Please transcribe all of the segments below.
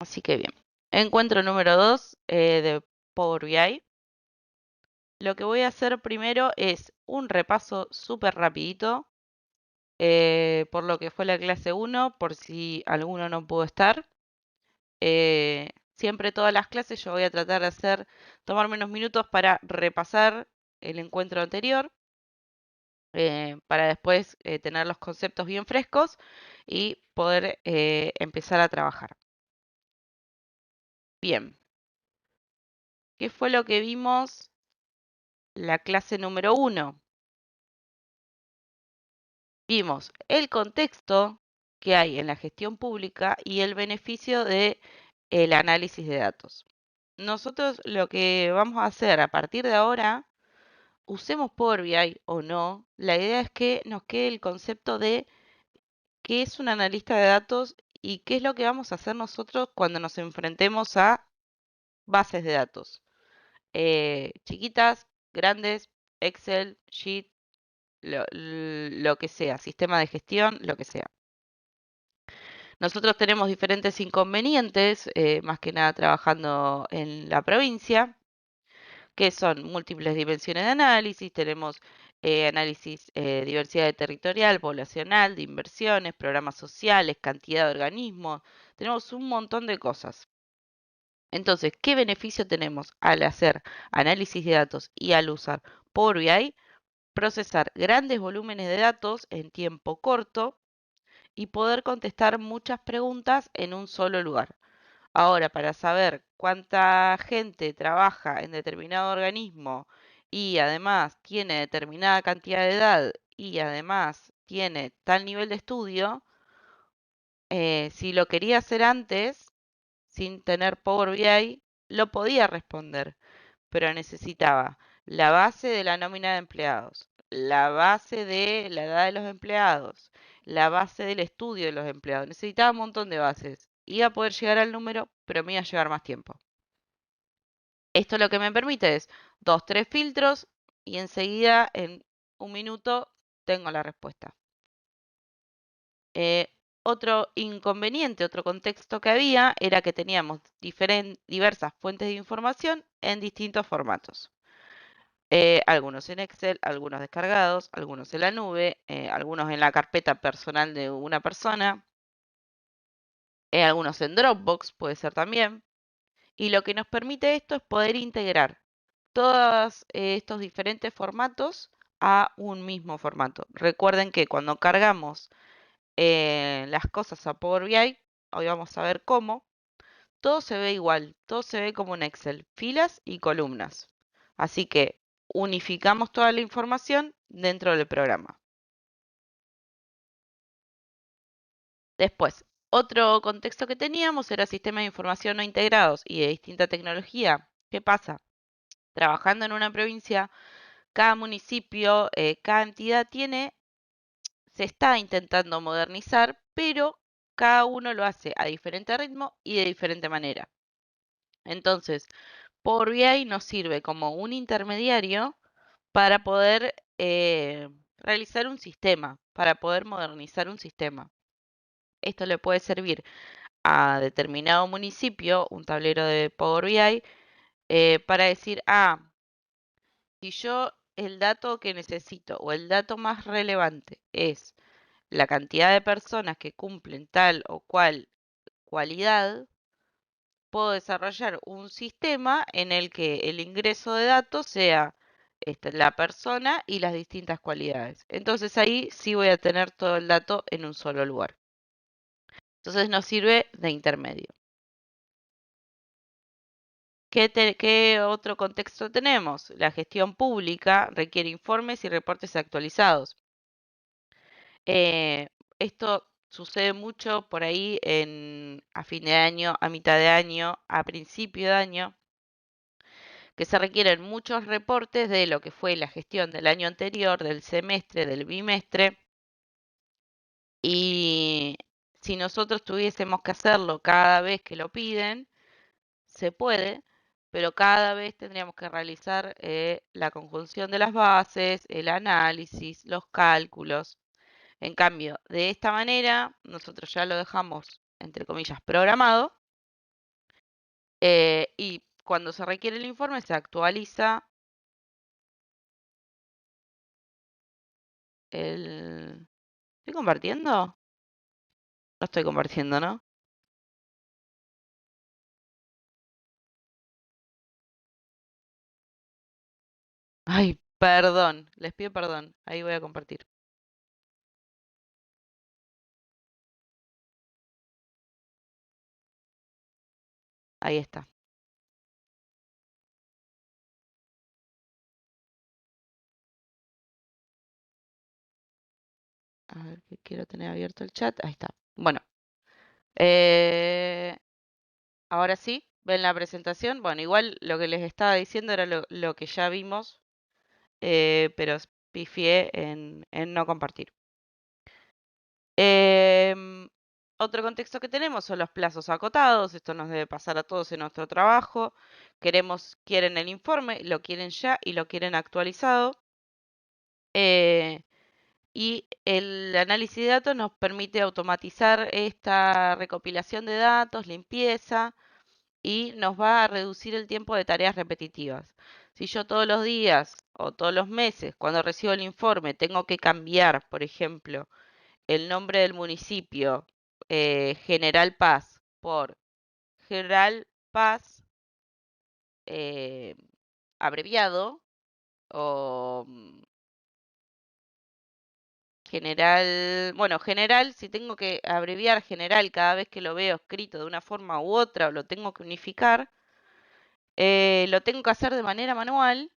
Así que bien. Encuentro número 2 de Power BI. Lo que voy a hacer primero es un repaso súper rapidito por lo que fue la clase 1, por si alguno no pudo estar. Siempre todas las clases yo voy a tratar de tomarme unos minutos para repasar el encuentro anterior, para después tener los conceptos bien frescos y poder empezar a trabajar. Bien, ¿qué fue lo que vimos la clase número 1? Vimos el contexto que hay en la gestión pública y el beneficio de el análisis de datos. Nosotros lo que vamos a hacer a partir de ahora, usemos Power BI o no, la idea es que nos quede el concepto de qué es un analista de datos y qué es lo que vamos a hacer nosotros cuando nos enfrentemos a bases de datos. Chiquitas, grandes, Excel, Sheet, lo que sea, sistema de gestión, lo que sea. Nosotros tenemos diferentes inconvenientes, más que nada trabajando en la provincia, que son múltiples dimensiones de análisis, tenemos análisis diversidad territorial, poblacional, de inversiones, programas sociales, cantidad de organismos, tenemos un montón de cosas. Entonces, ¿qué beneficio tenemos al hacer análisis de datos y al usar Power BI? Procesar grandes volúmenes de datos en tiempo corto y poder contestar muchas preguntas en un solo lugar. Ahora, para saber cuánta gente trabaja en determinado organismo y además tiene determinada cantidad de edad y además tiene tal nivel de estudio, si lo quería hacer antes, sin tener Power BI, lo podía responder, pero necesitaba la base de la nómina de empleados, la base de la edad de los empleados, la base del estudio de los empleados. Necesitaba un montón de bases. Iba a poder llegar al número, pero me iba a llevar más tiempo. Esto lo que me permite es 2, 3 filtros y enseguida en un minuto tengo la respuesta. Otro inconveniente, otro contexto que había era que teníamos diversas fuentes de información en distintos formatos. Algunos en Excel, algunos descargados, algunos en la nube, algunos en la carpeta personal de una persona, algunos en Dropbox, puede ser también. Y lo que nos permite esto es poder integrar todos estos diferentes formatos a un mismo formato. Recuerden que cuando cargamos las cosas a Power BI, hoy vamos a ver cómo, todo se ve igual, todo se ve como un Excel, filas y columnas. Así que unificamos toda la información dentro del programa. Después, otro contexto que teníamos era sistemas de información no integrados y de distinta tecnología. ¿Qué pasa? Trabajando en una provincia, cada municipio, cada entidad se está intentando modernizar, pero cada uno lo hace a diferente ritmo y de diferente manera. Entonces, Power BI nos sirve como un intermediario para poder realizar un sistema, para poder modernizar un sistema. Esto le puede servir a determinado municipio, un tablero de Power BI, para decir, si yo el dato que necesito o el dato más relevante es la cantidad de personas que cumplen tal o cual cualidad, puedo desarrollar un sistema en el que el ingreso de datos sea la persona y las distintas cualidades. Entonces ahí sí voy a tener todo el dato en un solo lugar. Entonces nos sirve de intermedio. ¿Qué otro contexto tenemos? La gestión pública requiere informes y reportes actualizados. Esto sucede mucho por ahí a fin de año, a mitad de año, a principio de año, que se requieren muchos reportes de lo que fue la gestión del año anterior, del semestre, del bimestre, y si nosotros tuviésemos que hacerlo cada vez que lo piden, se puede, pero cada vez tendríamos que realizar la conjunción de las bases, el análisis, los cálculos. En cambio, de esta manera, nosotros ya lo dejamos, entre comillas, programado Y cuando se requiere el informe se actualiza el... ¿Estoy compartiendo? No estoy compartiendo, ¿no? Ay, perdón, les pido perdón. Ahí voy a compartir. Ahí está. A ver, que quiero tener abierto el chat. Ahí está. Bueno, eh, ahora sí, ven la presentación. Bueno, igual lo que les estaba diciendo era lo que ya vimos, pero pifié en no compartir. Em, Otro contexto que tenemos son los plazos acotados. Esto nos debe pasar a todos en nuestro trabajo. Quieren el informe, lo quieren ya y lo quieren actualizado. Eh, y el análisis de datos nos permite automatizar esta recopilación de datos, limpieza, y nos va a reducir el tiempo de tareas repetitivas. Si yo todos los días o todos los meses, cuando recibo el informe, tengo que cambiar, por ejemplo, el nombre del municipio, General Paz, por General Paz eh, abreviado, o general, si tengo que abreviar general cada vez que lo veo escrito de una forma u otra o lo tengo que unificar, lo tengo que hacer de manera manual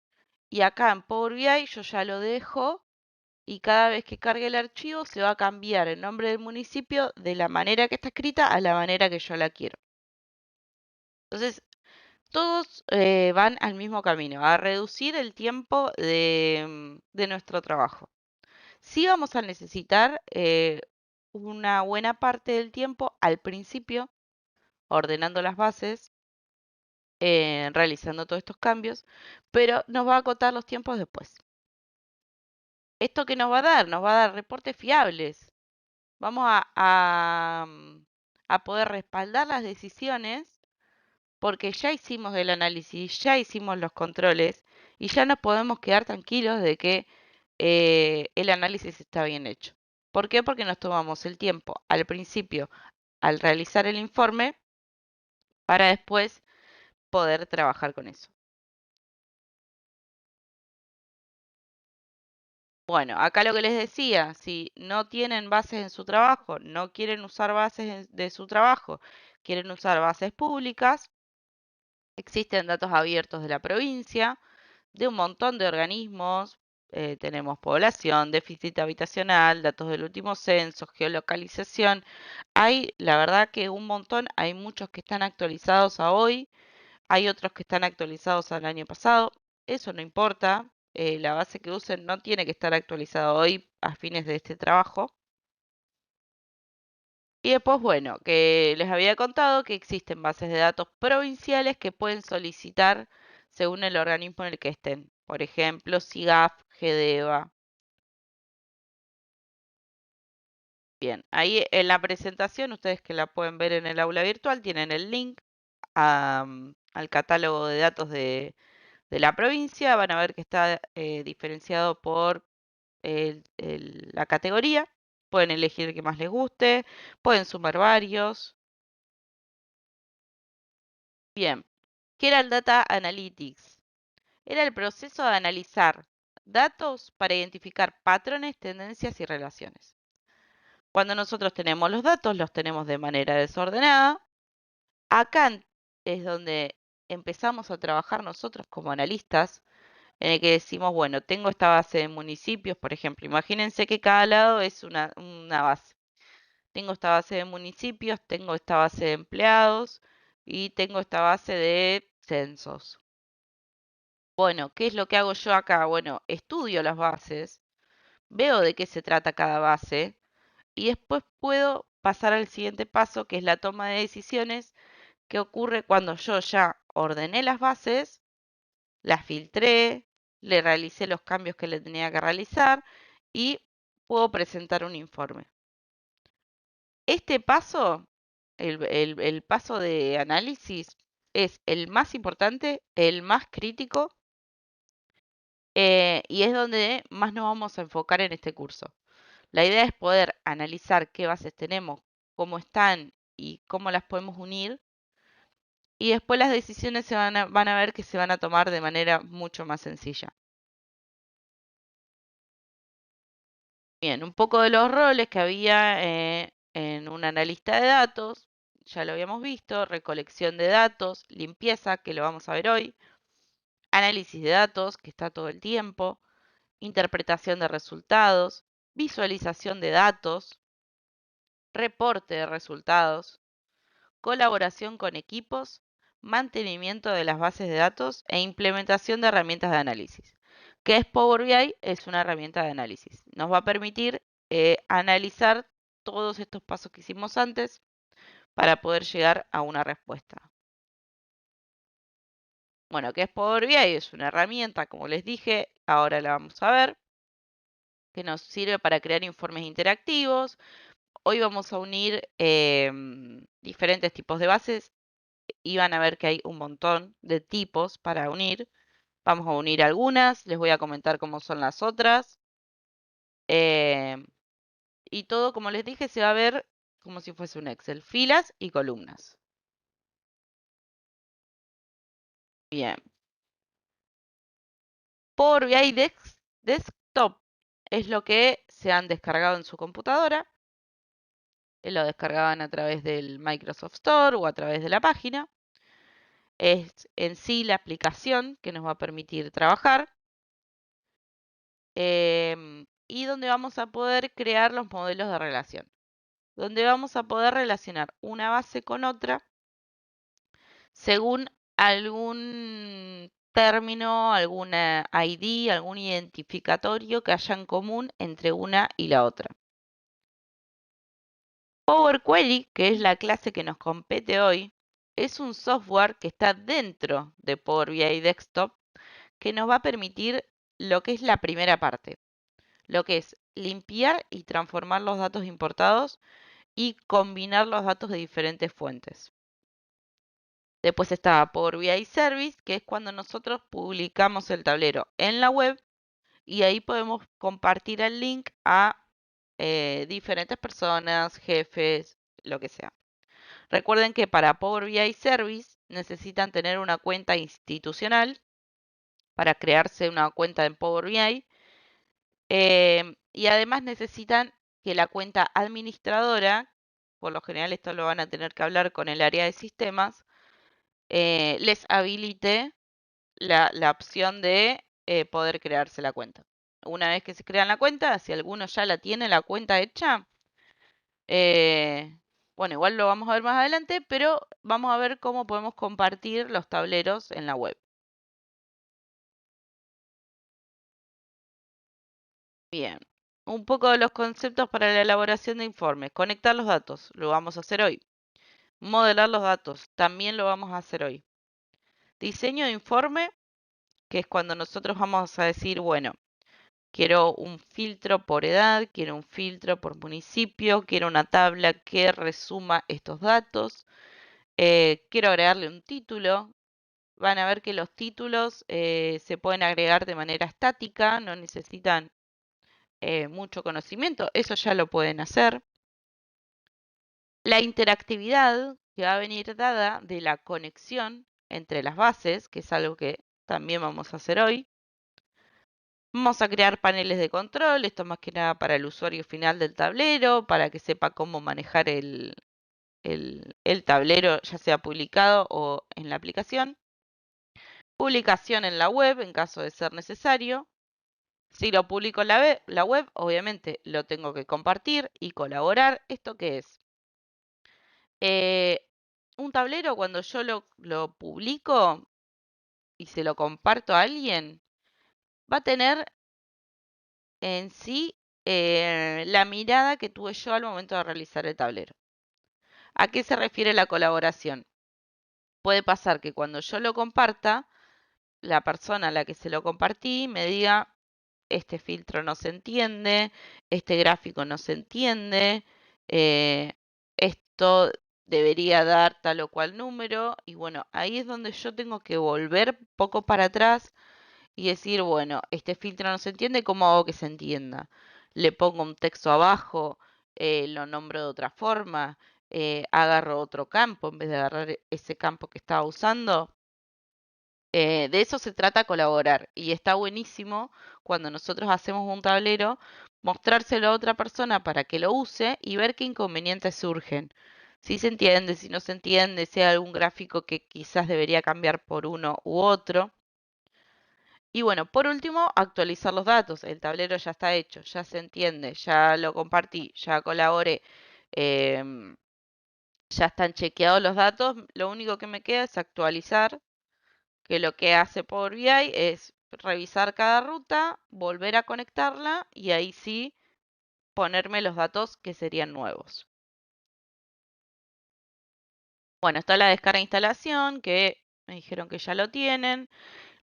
y acá en Power BI yo ya lo dejo y cada vez que cargue el archivo se va a cambiar el nombre del municipio de la manera que está escrita a la manera que yo la quiero. Entonces, todos van al mismo camino, a reducir el tiempo de nuestro trabajo. Sí vamos a necesitar una buena parte del tiempo al principio, ordenando las bases, realizando todos estos cambios, pero nos va a acotar los tiempos después. ¿Esto qué nos va a dar? Nos va a dar reportes fiables. Vamos a poder respaldar las decisiones porque ya hicimos el análisis, ya hicimos los controles y ya nos podemos quedar tranquilos de que el análisis está bien hecho. ¿Por qué? Porque nos tomamos el tiempo al principio al realizar el informe para después poder trabajar con eso. Bueno, acá lo que les decía, si no tienen bases en su trabajo, no quieren usar bases de su trabajo, quieren usar bases públicas, existen datos abiertos de la provincia, de un montón de organismos. Tenemos población, déficit habitacional, datos del último censo, geolocalización. Hay, la verdad que un montón, hay muchos que están actualizados a hoy, hay otros que están actualizados al año pasado. Eso no importa, la base que usen no tiene que estar actualizada hoy a fines de este trabajo. Y después, bueno, que les había contado que existen bases de datos provinciales que pueden solicitar según el organismo en el que estén. Por ejemplo, SIGAF, GEDEVA. Bien, ahí en la presentación, ustedes que la pueden ver en el aula virtual, tienen el link al catálogo de datos de la provincia. Van a ver que está diferenciado por la categoría. Pueden elegir el que más les guste, pueden sumar varios. Bien, ¿qué era el Data Analytics? Era el proceso de analizar datos para identificar patrones, tendencias y relaciones. Cuando nosotros tenemos los datos, los tenemos de manera desordenada. Acá es donde empezamos a trabajar nosotros como analistas, en el que decimos, bueno, tengo esta base de municipios, por ejemplo, imagínense que cada lado es una base. Tengo esta base de municipios, tengo esta base de empleados y tengo esta base de censos. Bueno, ¿qué es lo que hago yo acá? Bueno, estudio las bases, veo de qué se trata cada base y después puedo pasar al siguiente paso, que es la toma de decisiones, que ocurre cuando yo ya ordené las bases, las filtré, le realicé los cambios que le tenía que realizar y puedo presentar un informe. Este paso, el paso de análisis, es el más importante, el más crítico, y es donde más nos vamos a enfocar en este curso. La idea es poder analizar qué bases tenemos, cómo están y cómo las podemos unir. Y después las decisiones van a ver que se van a tomar de manera mucho más sencilla. Bien, un poco de los roles que había en un analista de datos, ya lo habíamos visto, recolección de datos, limpieza, que lo vamos a ver hoy, análisis de datos, que está todo el tiempo, interpretación de resultados, visualización de datos, reporte de resultados, colaboración con equipos, mantenimiento de las bases de datos e implementación de herramientas de análisis. ¿Qué es Power BI? Es una herramienta de análisis. Nos va a permitir analizar todos estos pasos que hicimos antes para poder llegar a una respuesta. Bueno, ¿qué es Power BI? Es una herramienta, como les dije, ahora la vamos a ver, que nos sirve para crear informes interactivos. Hoy vamos a unir diferentes tipos de bases y van a ver que hay un montón de tipos para unir. Vamos a unir algunas, les voy a comentar cómo son las otras. Y todo, como les dije, se va a ver como si fuese un Excel, filas y columnas. Bien. Power BI Desktop es lo que se han descargado en su computadora. Lo descargaban a través del Microsoft Store o a través de la página. Es en sí la aplicación que nos va a permitir trabajar. Y donde vamos a poder crear los modelos de relación. Donde vamos a poder relacionar una base con otra según algún término, alguna ID, algún identificatorio que haya en común entre una y la otra. Power Query, que es la clase que nos compete hoy, es un software que está dentro de Power BI Desktop que nos va a permitir lo que es la primera parte, lo que es limpiar y transformar los datos importados y combinar los datos de diferentes fuentes. Después está Power BI Service, que es cuando nosotros publicamos el tablero en la web y ahí podemos compartir el link a diferentes personas, jefes, lo que sea. Recuerden que para Power BI Service necesitan tener una cuenta institucional para crearse una cuenta en Power BI y además necesitan que la cuenta administradora, por lo general esto lo van a tener que hablar con el área de sistemas, les habilite la opción de poder crearse la cuenta. Una vez que se crean la cuenta, si alguno ya la tiene la cuenta hecha, bueno, igual lo vamos a ver más adelante, pero vamos a ver cómo podemos compartir los tableros en la web. Bien, un poco de los conceptos para la elaboración de informes. Conectar los datos, lo vamos a hacer hoy. Modelar los datos, también lo vamos a hacer hoy. Diseño de informe, que es cuando nosotros vamos a decir, bueno, quiero un filtro por edad, quiero un filtro por municipio, quiero una tabla que resuma estos datos, quiero agregarle un título. Van a ver que los títulos se pueden agregar de manera estática, no necesitan mucho conocimiento, eso ya lo pueden hacer. La interactividad que va a venir dada de la conexión entre las bases, que es algo que también vamos a hacer hoy. Vamos a crear paneles de control, esto más que nada para el usuario final del tablero, para que sepa cómo manejar el tablero, ya sea publicado o en la aplicación. Publicación en la web en caso de ser necesario. Si lo publico en la web, obviamente lo tengo que compartir y colaborar. ¿Esto qué es? Un tablero cuando yo lo publico y se lo comparto a alguien, va a tener en sí la mirada que tuve yo al momento de realizar el tablero. ¿A qué se refiere la colaboración? Puede pasar que cuando yo lo comparta, la persona a la que se lo compartí me diga, este filtro no se entiende, este gráfico no se entiende, esto debería dar tal o cual número. Y bueno, ahí es donde yo tengo que volver poco para atrás y decir, bueno, este filtro no se entiende, ¿cómo hago que se entienda? Le pongo un texto abajo, lo nombro de otra forma, agarro otro campo en vez de agarrar ese campo que estaba usando. De eso se trata colaborar y está buenísimo cuando nosotros hacemos un tablero, mostrárselo a otra persona para que lo use y ver qué inconvenientes surgen. Si se entiende, si no se entiende, si hay algún gráfico que quizás debería cambiar por uno u otro. Y bueno, por último, actualizar los datos. El tablero ya está hecho, ya se entiende, ya lo compartí, ya colaboré, em, ya están chequeados los datos. Lo único que me queda es actualizar, que lo que hace Power BI es revisar cada ruta, volver a conectarla y ahí sí ponerme los datos que serían nuevos. Bueno, está la descarga e instalación, que me dijeron que ya lo tienen.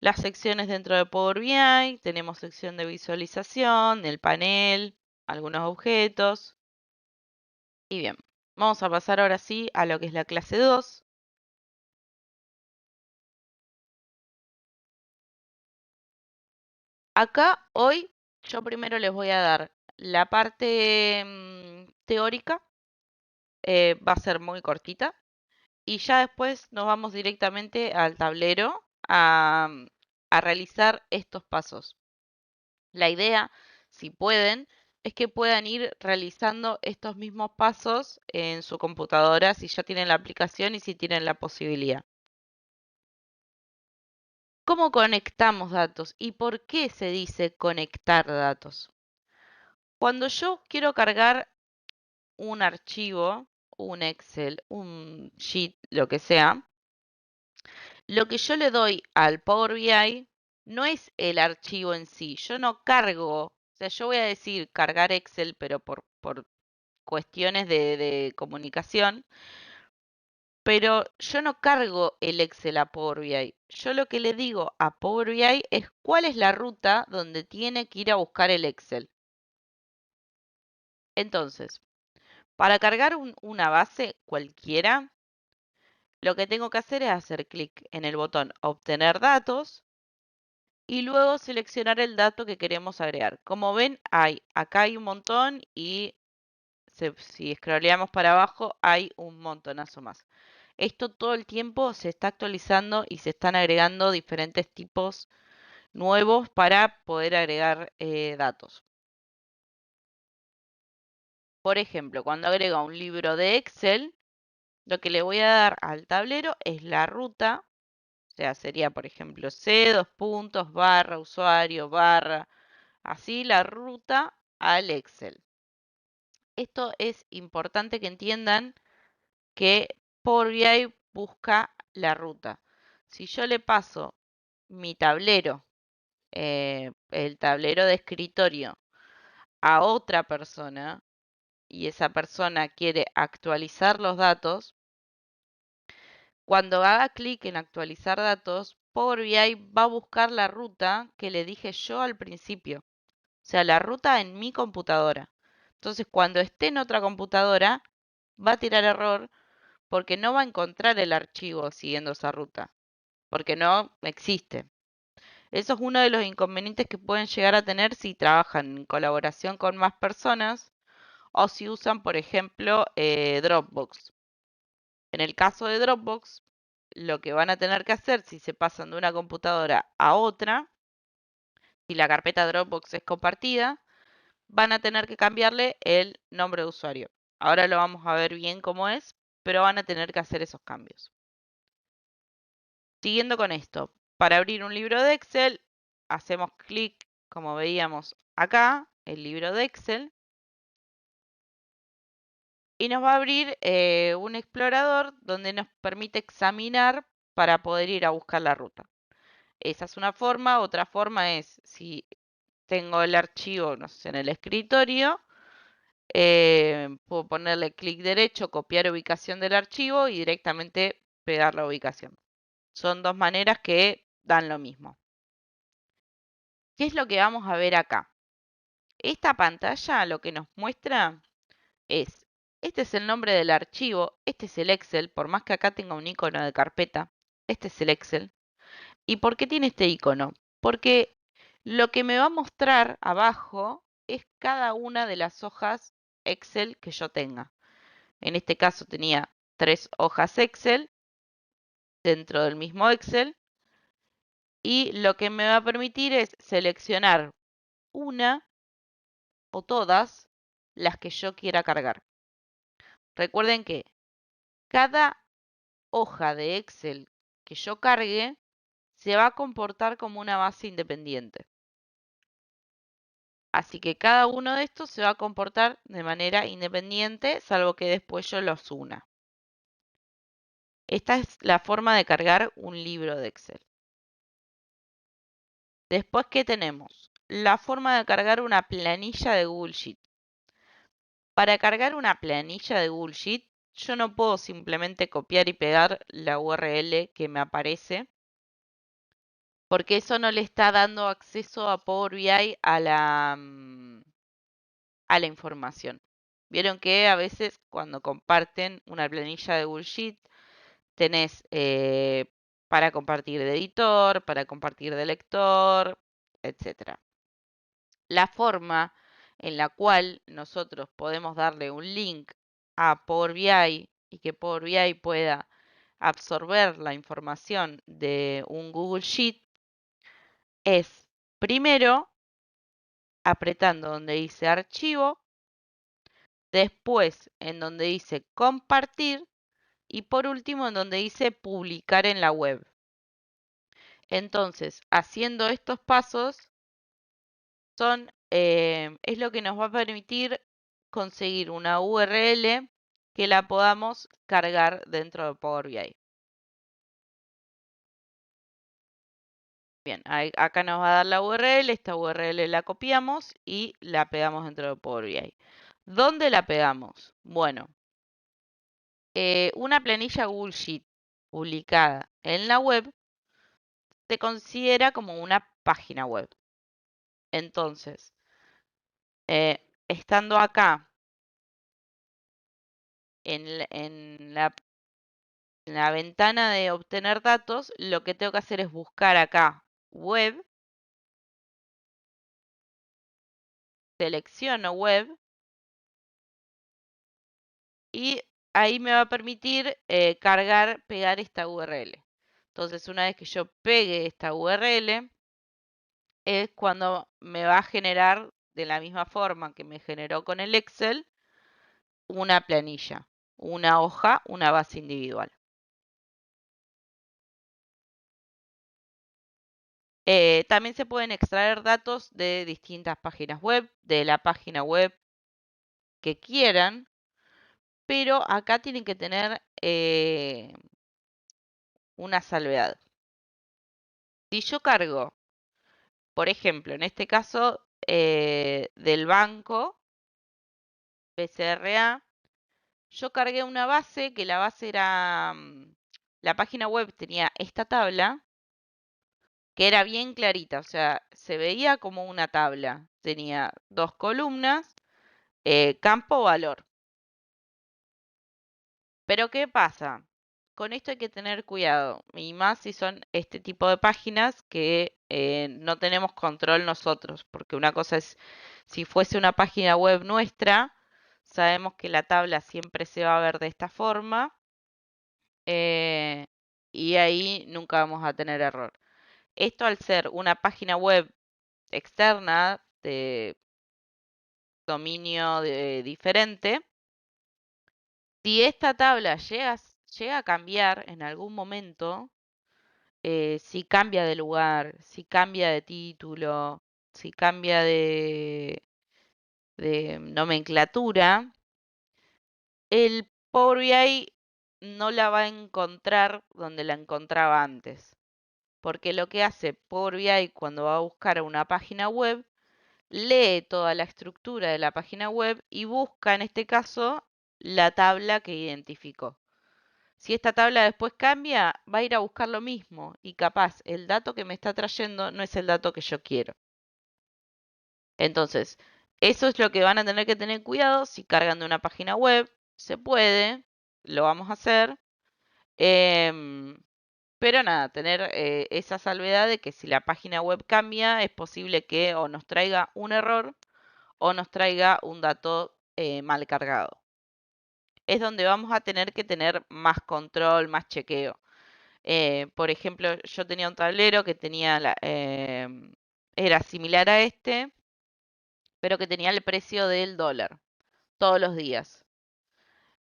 Las secciones dentro de Power BI, tenemos sección de visualización, el panel, algunos objetos. Y bien, vamos a pasar ahora sí a lo que es la clase 2. Acá hoy yo primero les voy a dar la parte teórica, va a ser muy cortita, y ya después nos vamos directamente al tablero a realizar estos pasos. La idea, si pueden, es que puedan ir realizando estos mismos pasos en su computadora si ya tienen la aplicación y si tienen la posibilidad. ¿Cómo conectamos datos y por qué se dice conectar datos? Cuando yo quiero cargar un archivo, un Excel, un Sheet, lo que sea, lo que yo le doy al Power BI no es el archivo en sí. Yo no cargo, o sea, yo voy a decir cargar Excel, pero por cuestiones de comunicación, pero yo no cargo el Excel a Power BI. Yo lo que le digo a Power BI es cuál es la ruta donde tiene que ir a buscar el Excel. Entonces, para cargar una base cualquiera, lo que tengo que hacer es hacer clic en el botón obtener datos y luego seleccionar el dato que queremos agregar. Como ven, acá hay un montón y si scrolleamos para abajo hay un montonazo más. Esto todo el tiempo se está actualizando y se están agregando diferentes tipos nuevos para poder agregar datos. Por ejemplo, cuando agrego un libro de Excel, lo que le voy a dar al tablero es la ruta, o sea, sería por ejemplo C, dos puntos, barra, usuario, barra, así la ruta al Excel. Esto es importante que entiendan que Power BI busca la ruta. Si yo le paso mi tablero, el tablero de escritorio, a otra persona y esa persona quiere actualizar los datos, cuando haga clic en actualizar datos, Power BI va a buscar la ruta que le dije yo al principio, o sea, la ruta en mi computadora. Entonces, cuando esté en otra computadora, va a tirar error porque no va a encontrar el archivo siguiendo esa ruta, porque no existe. Eso es uno de los inconvenientes que pueden llegar a tener si trabajan en colaboración con más personas o si usan, por ejemplo, Dropbox. En el caso de Dropbox, lo que van a tener que hacer si se pasan de una computadora a otra, si la carpeta Dropbox es compartida, van a tener que cambiarle el nombre de usuario. Ahora lo vamos a ver bien cómo es, pero van a tener que hacer esos cambios. Siguiendo con esto, para abrir un libro de Excel, hacemos clic, como veíamos acá, el libro de Excel, y nos va a abrir un explorador donde nos permite examinar para poder ir a buscar la ruta. Esa es una forma. Otra forma es, si tengo el archivo, no sé, en el escritorio, puedo ponerle clic derecho, copiar ubicación del archivo y directamente pegar la ubicación. Son dos maneras que dan lo mismo. ¿Qué es lo que vamos a ver acá? Esta pantalla lo que nos muestra es este es el nombre del archivo, este es el Excel, por más que acá tenga un icono de carpeta, este es el Excel. ¿Y por qué tiene este icono? Porque lo que me va a mostrar abajo es cada una de las hojas Excel que yo tenga. En este caso tenía 3 hojas Excel dentro del mismo Excel y lo que me va a permitir es seleccionar una o todas las que yo quiera cargar. Recuerden que cada hoja de Excel que yo cargue se va a comportar como una base independiente. Así que cada uno de estos se va a comportar de manera independiente, salvo que después yo los una. Esta es la forma de cargar un libro de Excel. Después, ¿qué tenemos? La forma de cargar una planilla de Google Sheet. Para cargar una planilla de Google Sheet, yo no puedo simplemente copiar y pegar la URL que me aparece, porque eso no le está dando acceso a Power BI a la información. Vieron que a veces cuando comparten una planilla de Google Sheet, tenés para compartir de editor, para compartir de lector, etc. La forma en la cual nosotros podemos darle un link a Power BI y que Power BI pueda absorber la información de un Google Sheet es primero apretando donde dice archivo, después en donde dice compartir y por último en donde dice publicar en la web. Entonces, haciendo estos pasos es lo que nos va a permitir conseguir una URL que la podamos cargar dentro de Power BI. Bien, acá nos va a dar la URL, esta URL la copiamos y la pegamos dentro de Power BI. ¿Dónde la pegamos? Bueno, una planilla Google Sheet publicada en la web se considera como una página web. Entonces, estando acá en la ventana de obtener datos, lo que tengo que hacer es buscar acá web, selecciono web y ahí me va a permitir pegar esta URL. Entonces, una vez que yo pegue esta URL, es cuando me va a generar, de la misma forma que me generó con el Excel, una planilla, una hoja, una base individual. También se pueden extraer datos de distintas páginas web, de la página web que quieran, pero acá tienen que tener una salvedad. Si yo cargo, por ejemplo, en este caso del banco BCRA, yo cargué una base que la base era, la página web tenía esta tabla que era bien clarita, o sea, se veía como una tabla. Tenía 2 columnas, campo, valor. Pero ¿qué pasa? Con esto hay que tener cuidado, y más si son este tipo de páginas que no tenemos control nosotros, porque una cosa es, si fuese una página web nuestra, sabemos que la tabla siempre se va a ver de esta forma, eh, y ahí nunca vamos a tener error. Esto al ser una página web externa de dominio diferente, si esta tabla llega a cambiar en algún momento, si cambia de lugar, si cambia de título, si cambia de nomenclatura, el Power BI no la va a encontrar donde la encontraba antes. Porque lo que hace Power BI cuando va a buscar una página web, lee toda la estructura de la página web y busca, en este caso, la tabla que identificó. Si esta tabla después cambia, va a ir a buscar lo mismo y capaz el dato que me está trayendo no es el dato que yo quiero. Entonces, eso es lo que van a tener que tener cuidado si cargan de una página web, se puede, lo vamos a hacer. Em, pero nada, tener esa salvedad de que si la página web cambia, es posible que o nos traiga un error o nos traiga un dato mal cargado. Es donde vamos a tener que tener más control, más chequeo. Por ejemplo, yo tenía un tablero que tenía era similar a este, pero que tenía el precio del dólar todos los días.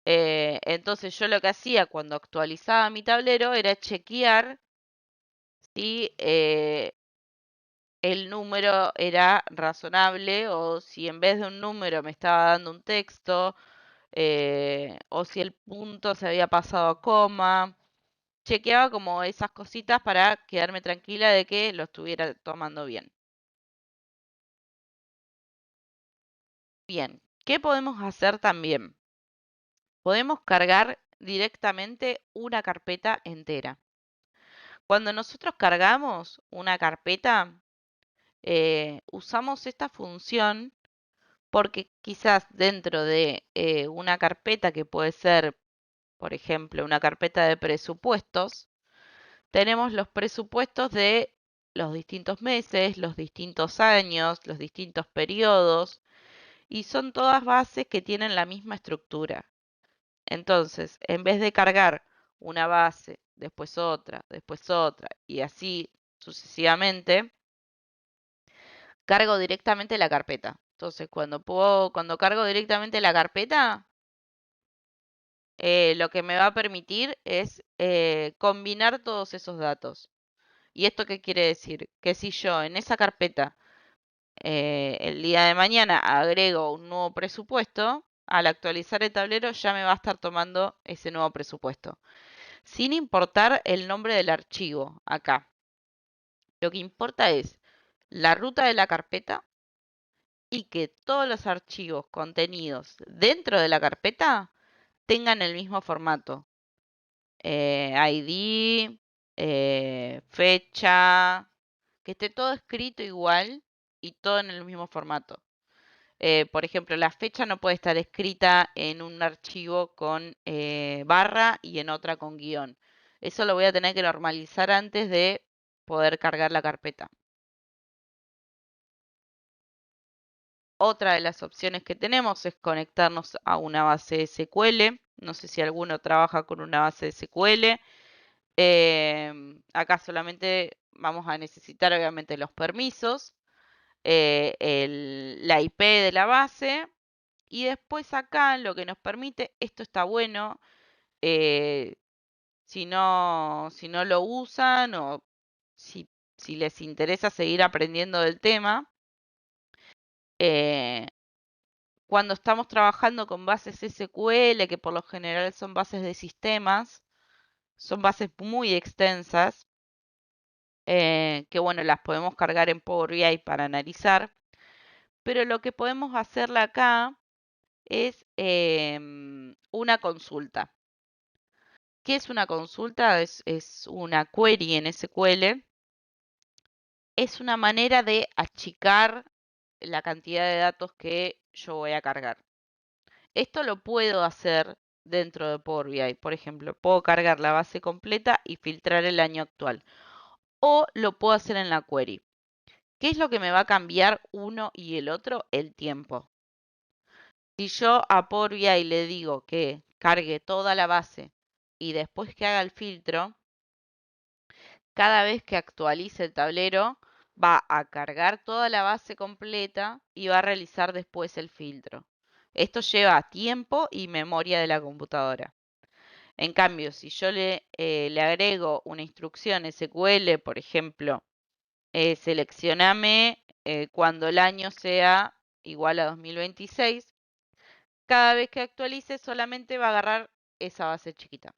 Entonces yo lo que hacía cuando actualizaba mi tablero era chequear si el número era razonable o si en vez de un número me estaba dando un texto, o si el punto se había pasado a coma. Chequeaba como esas cositas para quedarme tranquila de que lo estuviera tomando bien. Bien, ¿qué podemos hacer también? Podemos cargar directamente una carpeta entera. Cuando nosotros cargamos una carpeta, usamos esta función porque quizás dentro de una carpeta que puede ser, por ejemplo, una carpeta de presupuestos, tenemos los presupuestos de los distintos meses, los distintos años, los distintos periodos, y son todas bases que tienen la misma estructura. Entonces, en vez de cargar una base, después otra, y así sucesivamente, cargo directamente la carpeta. Entonces, cuando cargo directamente la carpeta, lo que me va a permitir es combinar todos esos datos. ¿Y esto qué quiere decir? Que si yo en esa carpeta el día de mañana agrego un nuevo presupuesto, al actualizar el tablero ya me va a estar tomando ese nuevo presupuesto, sin importar el nombre del archivo acá. Lo que importa es la ruta de la carpeta y que todos los archivos contenidos dentro de la carpeta tengan el mismo formato. ID, fecha, que esté todo escrito igual y todo en el mismo formato. Por ejemplo, la fecha no puede estar escrita en un archivo con barra y en otra con guión. Eso lo voy a tener que normalizar antes de poder cargar la carpeta. Otra de las opciones que tenemos es conectarnos a una base SQL. No sé si alguno trabaja con una base SQL. Acá solamente vamos a necesitar obviamente los permisos, la IP de la base y después acá lo que nos permite, esto está bueno, eh, si no lo usan o si les interesa seguir aprendiendo del tema, eh, cuando estamos trabajando con bases SQL, que por lo general son bases de sistemas, son bases muy extensas, que bueno, las podemos cargar en Power BI para analizar, pero lo que podemos hacerle acá es una consulta. ¿Qué es una consulta? Es una query en SQL. Es una manera de achicar la cantidad de datos que yo voy a cargar. Esto lo puedo hacer dentro de Power BI. Por ejemplo, puedo cargar la base completa y filtrar el año actual. O lo puedo hacer en la query. ¿Qué es lo que me va a cambiar uno y el otro? El tiempo. Si yo a Power BI le digo que cargue toda la base y después que haga el filtro, cada vez que actualice el tablero va a cargar toda la base completa y va a realizar después el filtro. Esto lleva tiempo y memoria de la computadora. En cambio, si yo le agrego una instrucción SQL, por ejemplo, seleccioname cuando el año sea igual a 2026, cada vez que actualice solamente va a agarrar esa base chiquita.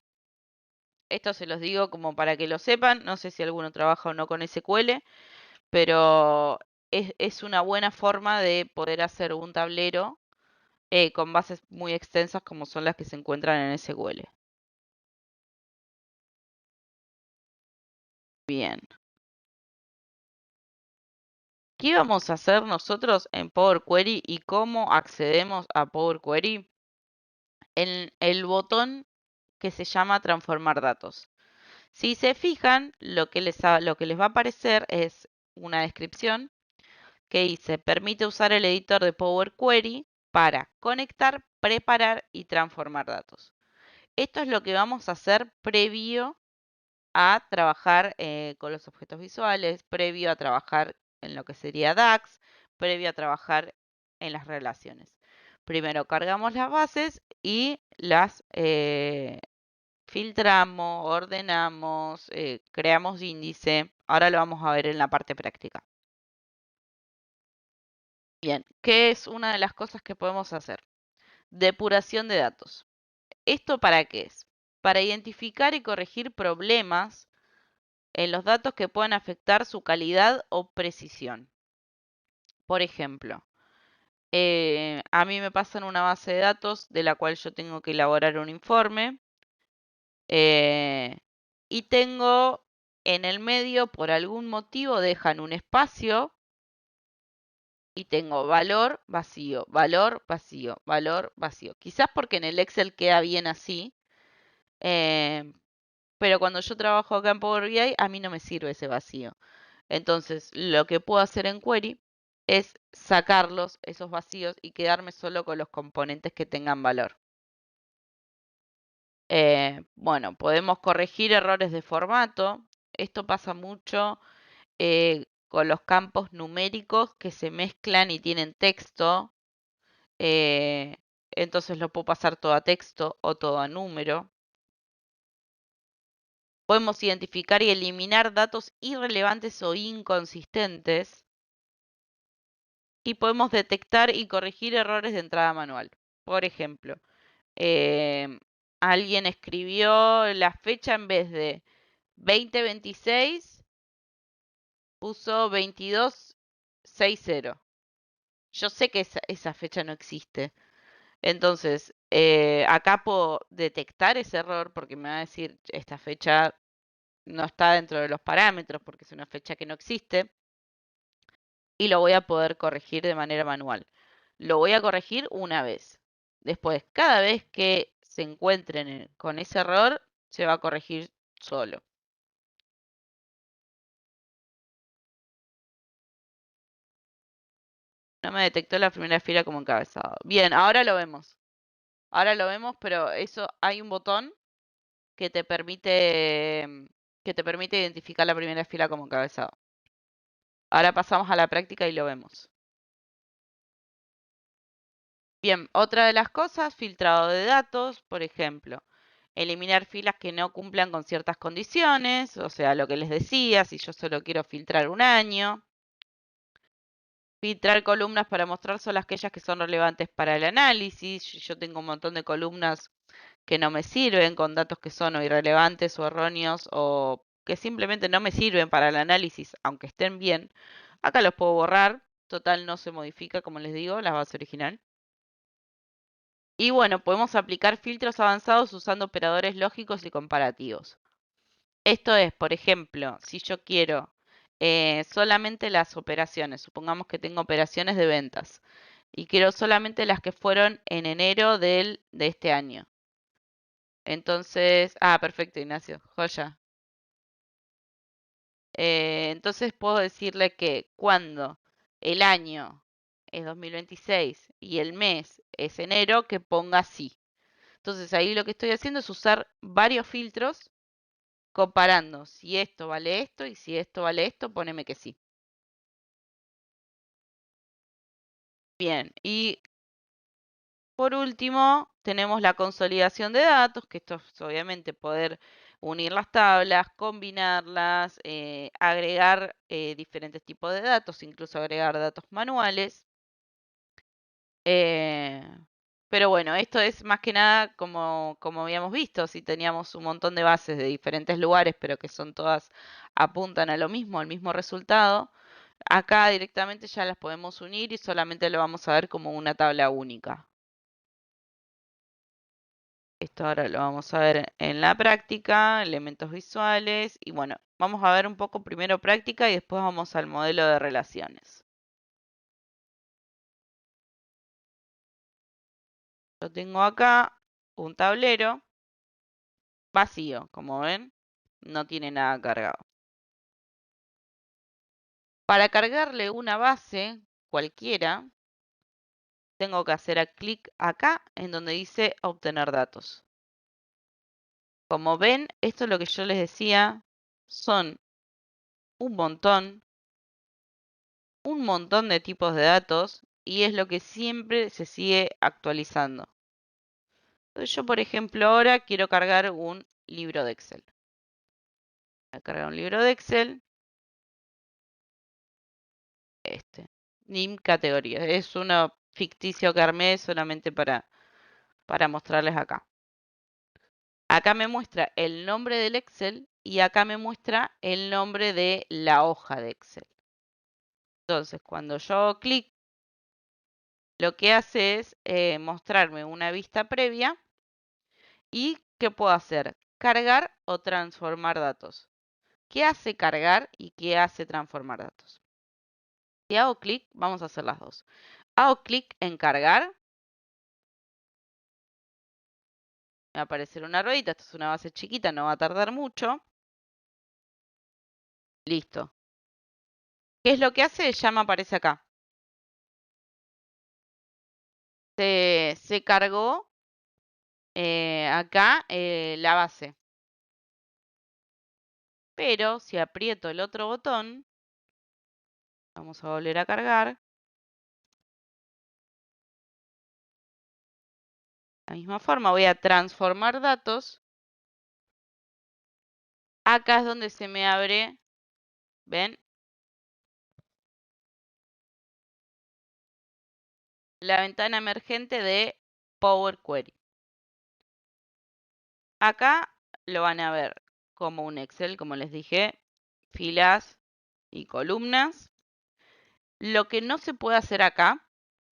Esto se los digo como para que lo sepan, no sé si alguno trabaja o no con SQL, pero es una buena forma de poder hacer un tablero con bases muy extensas como son las que se encuentran en SQL. Bien. ¿Qué vamos a hacer nosotros en Power Query y cómo accedemos a Power Query? en el botón que se llama transformar datos. Si se fijan, lo que les va a aparecer es una descripción que dice, permite usar el editor de Power Query para conectar, preparar y transformar datos. Esto es lo que vamos a hacer previo a trabajar con los objetos visuales, previo a trabajar en lo que sería DAX, previo a trabajar en las relaciones. Primero cargamos las bases y las filtramos, ordenamos, creamos índice. Ahora lo vamos a ver en la parte práctica. Bien, ¿qué es una de las cosas que podemos hacer? Depuración de datos. ¿Esto para qué es? Para identificar y corregir problemas en los datos que puedan afectar su calidad o precisión. Por ejemplo, a mí me pasan una base de datos de la cual yo tengo que elaborar un informe y tengo en el medio, por algún motivo, dejan un espacio y tengo valor vacío, valor vacío, valor vacío. Quizás porque en el Excel queda bien así, pero cuando yo trabajo acá en Power BI, a mí no me sirve ese vacío. Entonces, lo que puedo hacer en Query es sacarlos, esos vacíos, y quedarme solo con los componentes que tengan valor. Bueno, podemos corregir errores de formato. Esto pasa mucho con los campos numéricos que se mezclan y tienen texto. Eh, entonces lo puedo pasar todo a texto o todo a número. Podemos identificar y eliminar datos irrelevantes o inconsistentes. Y podemos detectar y corregir errores de entrada manual. Por ejemplo, alguien escribió la fecha en vez de 2026, puso 2260. Yo sé que esa fecha no existe. Entonces, acá puedo detectar ese error porque me va a decir esta fecha no está dentro de los parámetros porque es una fecha que no existe y lo voy a poder corregir de manera manual. Lo voy a corregir una vez. Después, cada vez que se encuentren con ese error, se va a corregir solo. No me detectó la primera fila como encabezado. Bien, ahora lo vemos. Ahora lo vemos, pero eso hay un botón que te permite identificar la primera fila como encabezado. Ahora pasamos a la práctica y lo vemos. Bien, otra de las cosas, filtrado de datos, por ejemplo, eliminar filas que no cumplan con ciertas condiciones, o sea, lo que les decía, si yo solo quiero filtrar un año. Filtrar columnas para mostrar solo aquellas que son relevantes para el análisis. Yo tengo un montón de columnas que no me sirven, con datos que son o irrelevantes o erróneos o que simplemente no me sirven para el análisis, aunque estén bien. Acá los puedo borrar. Total, no se modifica, como les digo, la base original. Y bueno, podemos aplicar filtros avanzados usando operadores lógicos y comparativos. Esto es, por ejemplo, si yo quiero solamente las operaciones, supongamos que tengo operaciones de ventas y quiero solamente las que fueron en enero de este año. Entonces, perfecto, Ignacio, joya. Entonces puedo decirle que cuando el año es 2026 y el mes es enero, que ponga sí. Entonces ahí lo que estoy haciendo es usar varios filtros comparando si esto vale esto y si esto vale esto, poneme que sí. Bien, y por último tenemos la consolidación de datos, que esto es obviamente poder unir las tablas, combinarlas, agregar diferentes tipos de datos, incluso agregar datos manuales. Eh, pero bueno, esto es más que nada como habíamos visto, si teníamos un montón de bases de diferentes lugares, pero que son todas apuntan a lo mismo, al mismo resultado. Acá directamente ya las podemos unir y solamente lo vamos a ver como una tabla única. Esto ahora lo vamos a ver en la práctica, elementos visuales y bueno, vamos a ver un poco primero práctica y después vamos al modelo de relaciones. Lo tengo acá, un tablero vacío, como ven, no tiene nada cargado. Para cargarle una base cualquiera, tengo que hacer clic acá en donde dice obtener datos. Como ven, esto es lo que yo les decía, son un montón de tipos de datos y es lo que siempre se sigue actualizando. Entonces yo, por ejemplo, ahora quiero cargar un libro de Excel. Voy a cargar un libro de Excel. NIM categoría. Es uno ficticio que armé solamente para mostrarles acá. Acá me muestra el nombre del Excel y acá me muestra el nombre de la hoja de Excel. Entonces, cuando yo hago clic, lo que hace es mostrarme una vista previa y ¿qué puedo hacer? Cargar o transformar datos. ¿Qué hace cargar y qué hace transformar datos? Si hago clic, vamos a hacer las dos. Hago clic en cargar. Me va a aparecer una ruedita. Esta es una base chiquita, no va a tardar mucho. Listo. ¿Qué es lo que hace? Ya me aparece acá. Se cargó acá la base. Pero si aprieto el otro botón, vamos a volver a cargar. De la misma forma voy a transformar datos. Acá es donde se me abre, ¿ven? La ventana emergente de Power Query. Acá lo van a ver como un Excel, como les dije, filas y columnas. Lo que no se puede hacer acá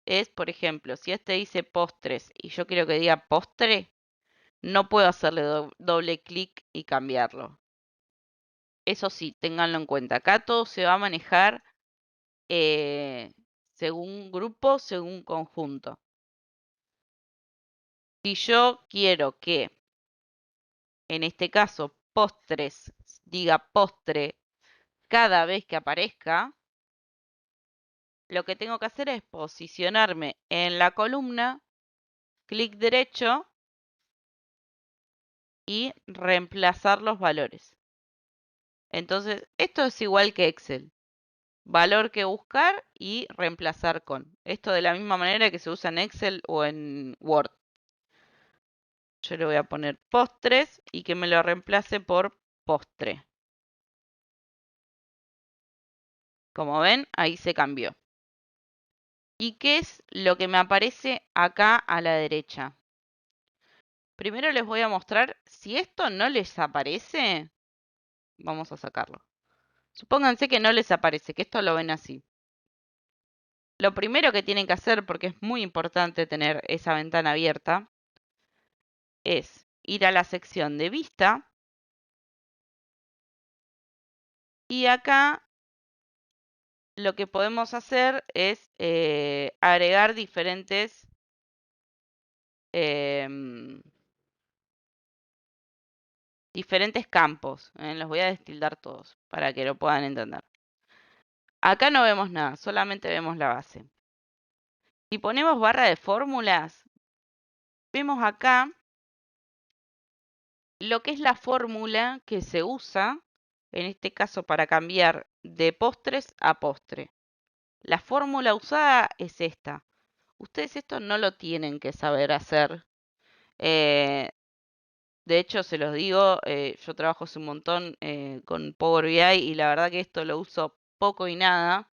es, por ejemplo, si este dice postres y yo quiero que diga postre, no puedo hacerle doble clic y cambiarlo. Eso sí, ténganlo en cuenta. Acá todo se va a manejar según grupo, según conjunto. Si yo quiero que, en este caso, postres diga postre cada vez que aparezca, lo que tengo que hacer es posicionarme en la columna, clic derecho y reemplazar los valores. Entonces, esto es igual que Excel. Valor que buscar y reemplazar con. Esto de la misma manera que se usa en Excel o en Word. Yo le voy a poner postres y que me lo reemplace por postre. Como ven, ahí se cambió. ¿Y qué es lo que me aparece acá a la derecha? Primero les voy a mostrar, si esto no les aparece, vamos a sacarlo. Supónganse que no les aparece, que esto lo ven así. Lo primero que tienen que hacer, porque es muy importante tener esa ventana abierta, es ir a la sección de vista y acá lo que podemos hacer es agregar diferentes campos. Los voy a destildar todos para que lo puedan entender. Acá no vemos nada, solamente vemos la base. Si ponemos barra de fórmulas, vemos acá lo que es la fórmula que se usa, en este caso para cambiar de postres a postre. La fórmula usada es esta. Ustedes esto no lo tienen que saber hacer. De hecho, se los digo, yo trabajo hace un montón con Power BI y la verdad que esto lo uso poco y nada.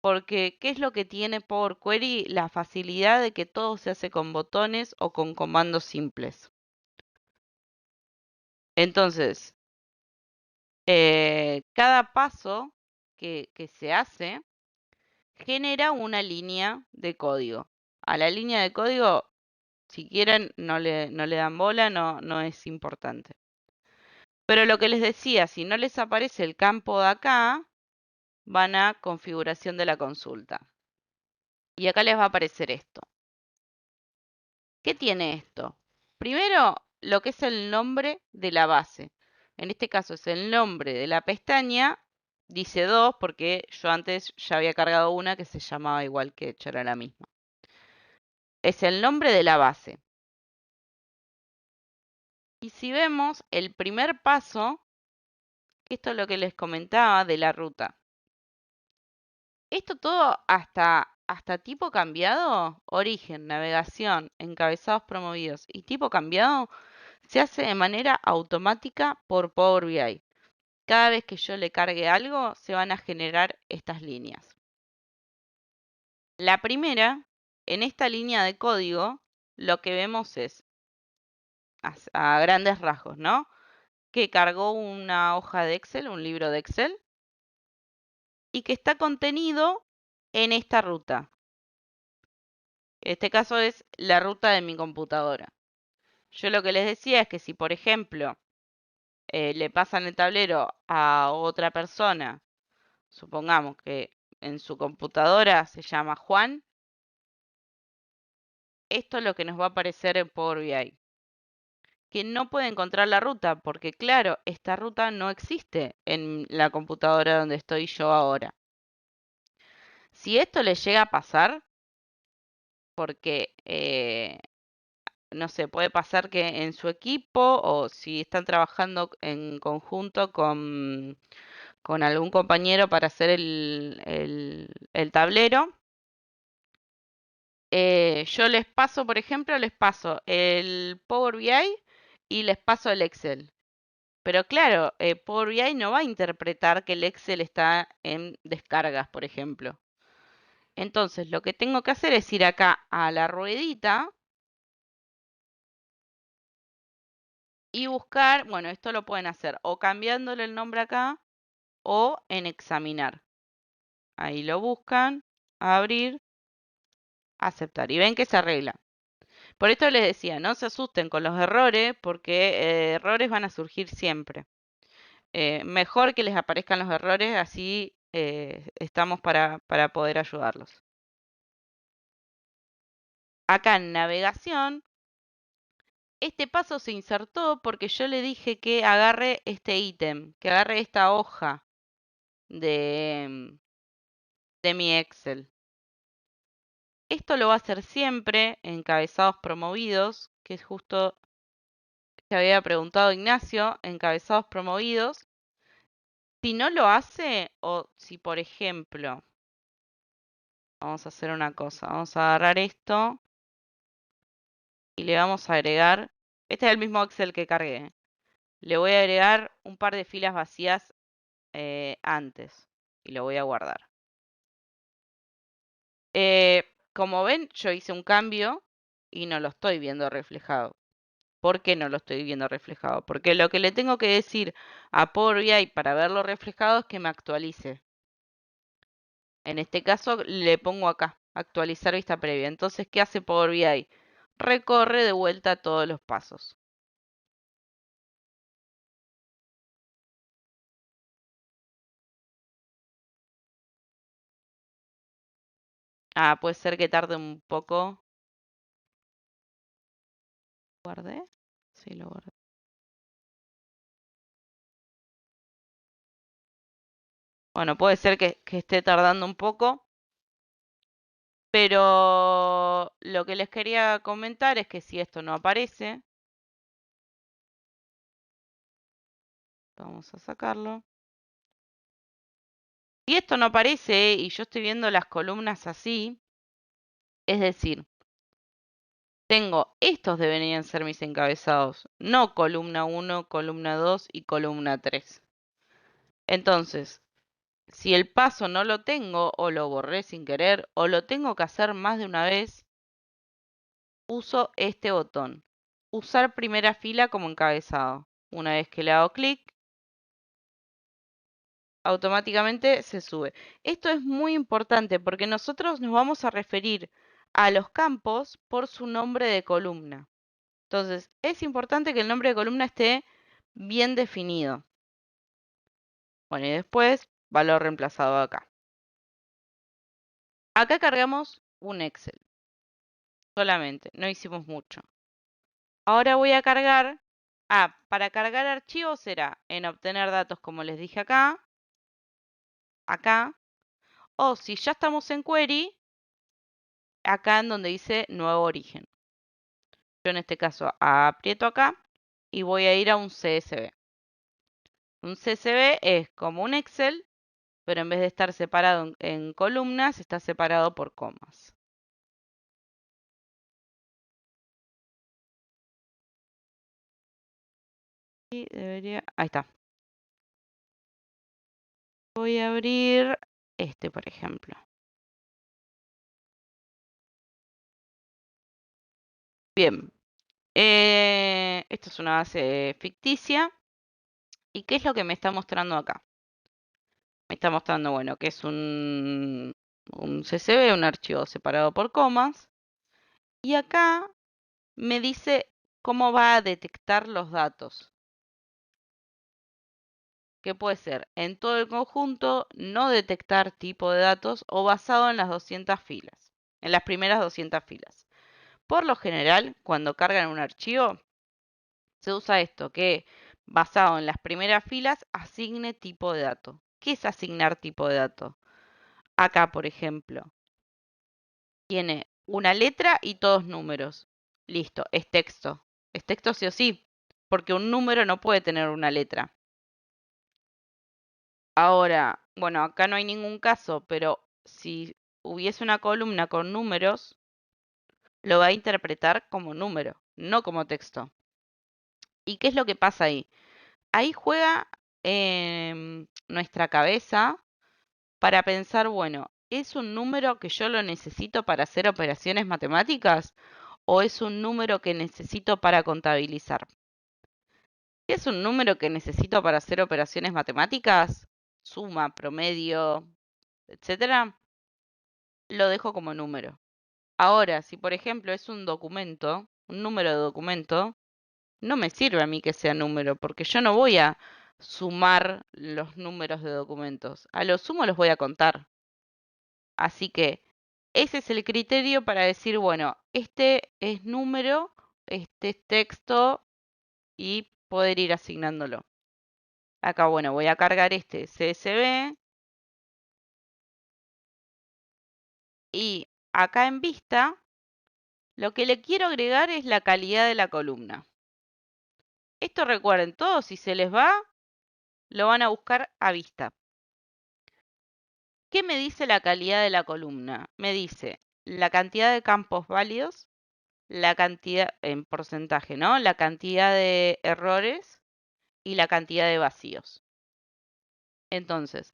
Porque, ¿qué es lo que tiene Power Query? La facilidad de que todo se hace con botones o con comandos simples. Entonces, cada paso que se hace genera una línea de código. A la línea de código, si quieren, no le dan bola, no es importante. Pero lo que les decía, si no les aparece el campo de acá, van a configuración de la consulta. Y acá les va a aparecer esto. ¿Qué tiene esto? Primero, lo que es el nombre de la base. En este caso es el nombre de la pestaña. Dice 2 porque yo antes ya había cargado una que se llamaba igual, que hecho era la misma. Es el nombre de la base. Y si vemos el primer paso, esto es lo que les comentaba de la ruta. Esto todo hasta tipo cambiado, origen, navegación, encabezados promovidos y tipo cambiado, se hace de manera automática por Power BI. Cada vez que yo le cargue algo, se van a generar estas líneas. La primera, en esta línea de código, lo que vemos es, a grandes rasgos, ¿no? Que cargó una hoja de Excel, un libro de Excel, y que está contenido en esta ruta. En este caso es la ruta de mi computadora. Yo lo que les decía es que si, por ejemplo, le pasan el tablero a otra persona, supongamos que en su computadora se llama Juan, esto es lo que nos va a aparecer en Power BI. Que no puede encontrar la ruta, porque claro, esta ruta no existe en la computadora donde estoy yo ahora. Si esto le llega a pasar, porque no sé, puede pasar que en su equipo o si están trabajando en conjunto con algún compañero para hacer el tablero, yo les paso, por ejemplo, les paso el Power BI y les paso el Excel. Pero claro, Power BI no va a interpretar que el Excel está en descargas, por ejemplo. Entonces, lo que tengo que hacer es ir acá a la ruedita y buscar, bueno, esto lo pueden hacer o cambiándole el nombre acá o en examinar. Ahí lo buscan, abrir, aceptar y ven que se arregla. Por esto les decía, no se asusten con los errores porque errores van a surgir siempre. Mejor que les aparezcan los errores, así estamos para poder ayudarlos. Acá en navegación, este paso se insertó porque yo le dije que agarre este ítem, que agarre esta hoja de mi Excel. Esto lo va a hacer siempre en encabezados promovidos, que es justo que había preguntado Ignacio, encabezados promovidos. Si no lo hace, o si por ejemplo, vamos a hacer una cosa, vamos a agarrar esto y le vamos a agregar, este es el mismo Excel que cargué, le voy a agregar un par de filas vacías antes y lo voy a guardar. Como ven, yo hice un cambio y no lo estoy viendo reflejado. ¿Por qué no lo estoy viendo reflejado? Porque lo que le tengo que decir a Power BI para verlo reflejado es que me actualice. En este caso le pongo acá, actualizar vista previa. Entonces, ¿qué hace Power BI? Recorre de vuelta todos los pasos. Ah, puede ser que tarde un poco. ¿Guardé? Sí, lo guardé. Bueno, puede ser que esté tardando un poco. Pero lo que les quería comentar es que si esto no aparece, vamos a sacarlo. Si esto no aparece y yo estoy viendo las columnas así, es decir, estos deberían ser mis encabezados, no columna 1, columna 2 y columna 3. Entonces, si el paso no lo tengo o lo borré sin querer o lo tengo que hacer más de una vez, uso este botón, usar primera fila como encabezado. Una vez que le hago clic, automáticamente se sube. Esto es muy importante porque nosotros nos vamos a referir a los campos por su nombre de columna. Entonces, es importante que el nombre de columna esté bien definido. Bueno, y después, valor reemplazado acá. Acá cargamos un Excel, solamente, no hicimos mucho. Ahora voy a cargar. Para cargar archivos será en obtener datos, como les dije acá. O si ya estamos en query, acá en donde dice nuevo origen. Yo en este caso aprieto acá y voy a ir a un CSV. Un CSV es como un Excel, pero en vez de estar separado en columnas, está separado por comas. Y debería... Ahí está. Voy a abrir este, por ejemplo. Bien. Esto es una base ficticia. ¿Y qué es lo que me está mostrando acá? Me está mostrando, bueno, que es un CSV, un archivo separado por comas. Y acá me dice cómo va a detectar los datos. Que puede ser en todo el conjunto, no detectar tipo de datos o basado en las 200 filas, en las primeras 200 filas. Por lo general, cuando cargan un archivo, se usa esto, que basado en las primeras filas, asigne tipo de dato. ¿Qué es asignar tipo de dato? Acá, por ejemplo, tiene una letra y todos números. Listo, es texto. Es texto sí o sí, porque un número no puede tener una letra. Ahora, bueno, acá no hay ningún caso, pero si hubiese una columna con números, lo va a interpretar como número, no como texto. ¿Y qué es lo que pasa ahí? Ahí juega nuestra cabeza para pensar, bueno, ¿es un número que yo lo necesito para hacer operaciones matemáticas o es un número que necesito para contabilizar? Si es un número que necesito para hacer operaciones matemáticas, suma, promedio, etcétera, lo dejo como número. Ahora, si por ejemplo es un documento, un número de documento, no me sirve a mí que sea número, porque yo no voy a sumar los números de documentos. A lo sumo los voy a contar. Así que ese es el criterio para decir, bueno, este es número, este es texto y poder ir asignándolo. Acá, bueno, voy a cargar este CSV y acá en vista, lo que le quiero agregar es la calidad de la columna. Esto recuerden, todos si se les va, lo van a buscar a vista. ¿Qué me dice la calidad de la columna? Me dice la cantidad de campos válidos, la cantidad en porcentaje, ¿no? La cantidad de errores y la cantidad de vacíos. Entonces,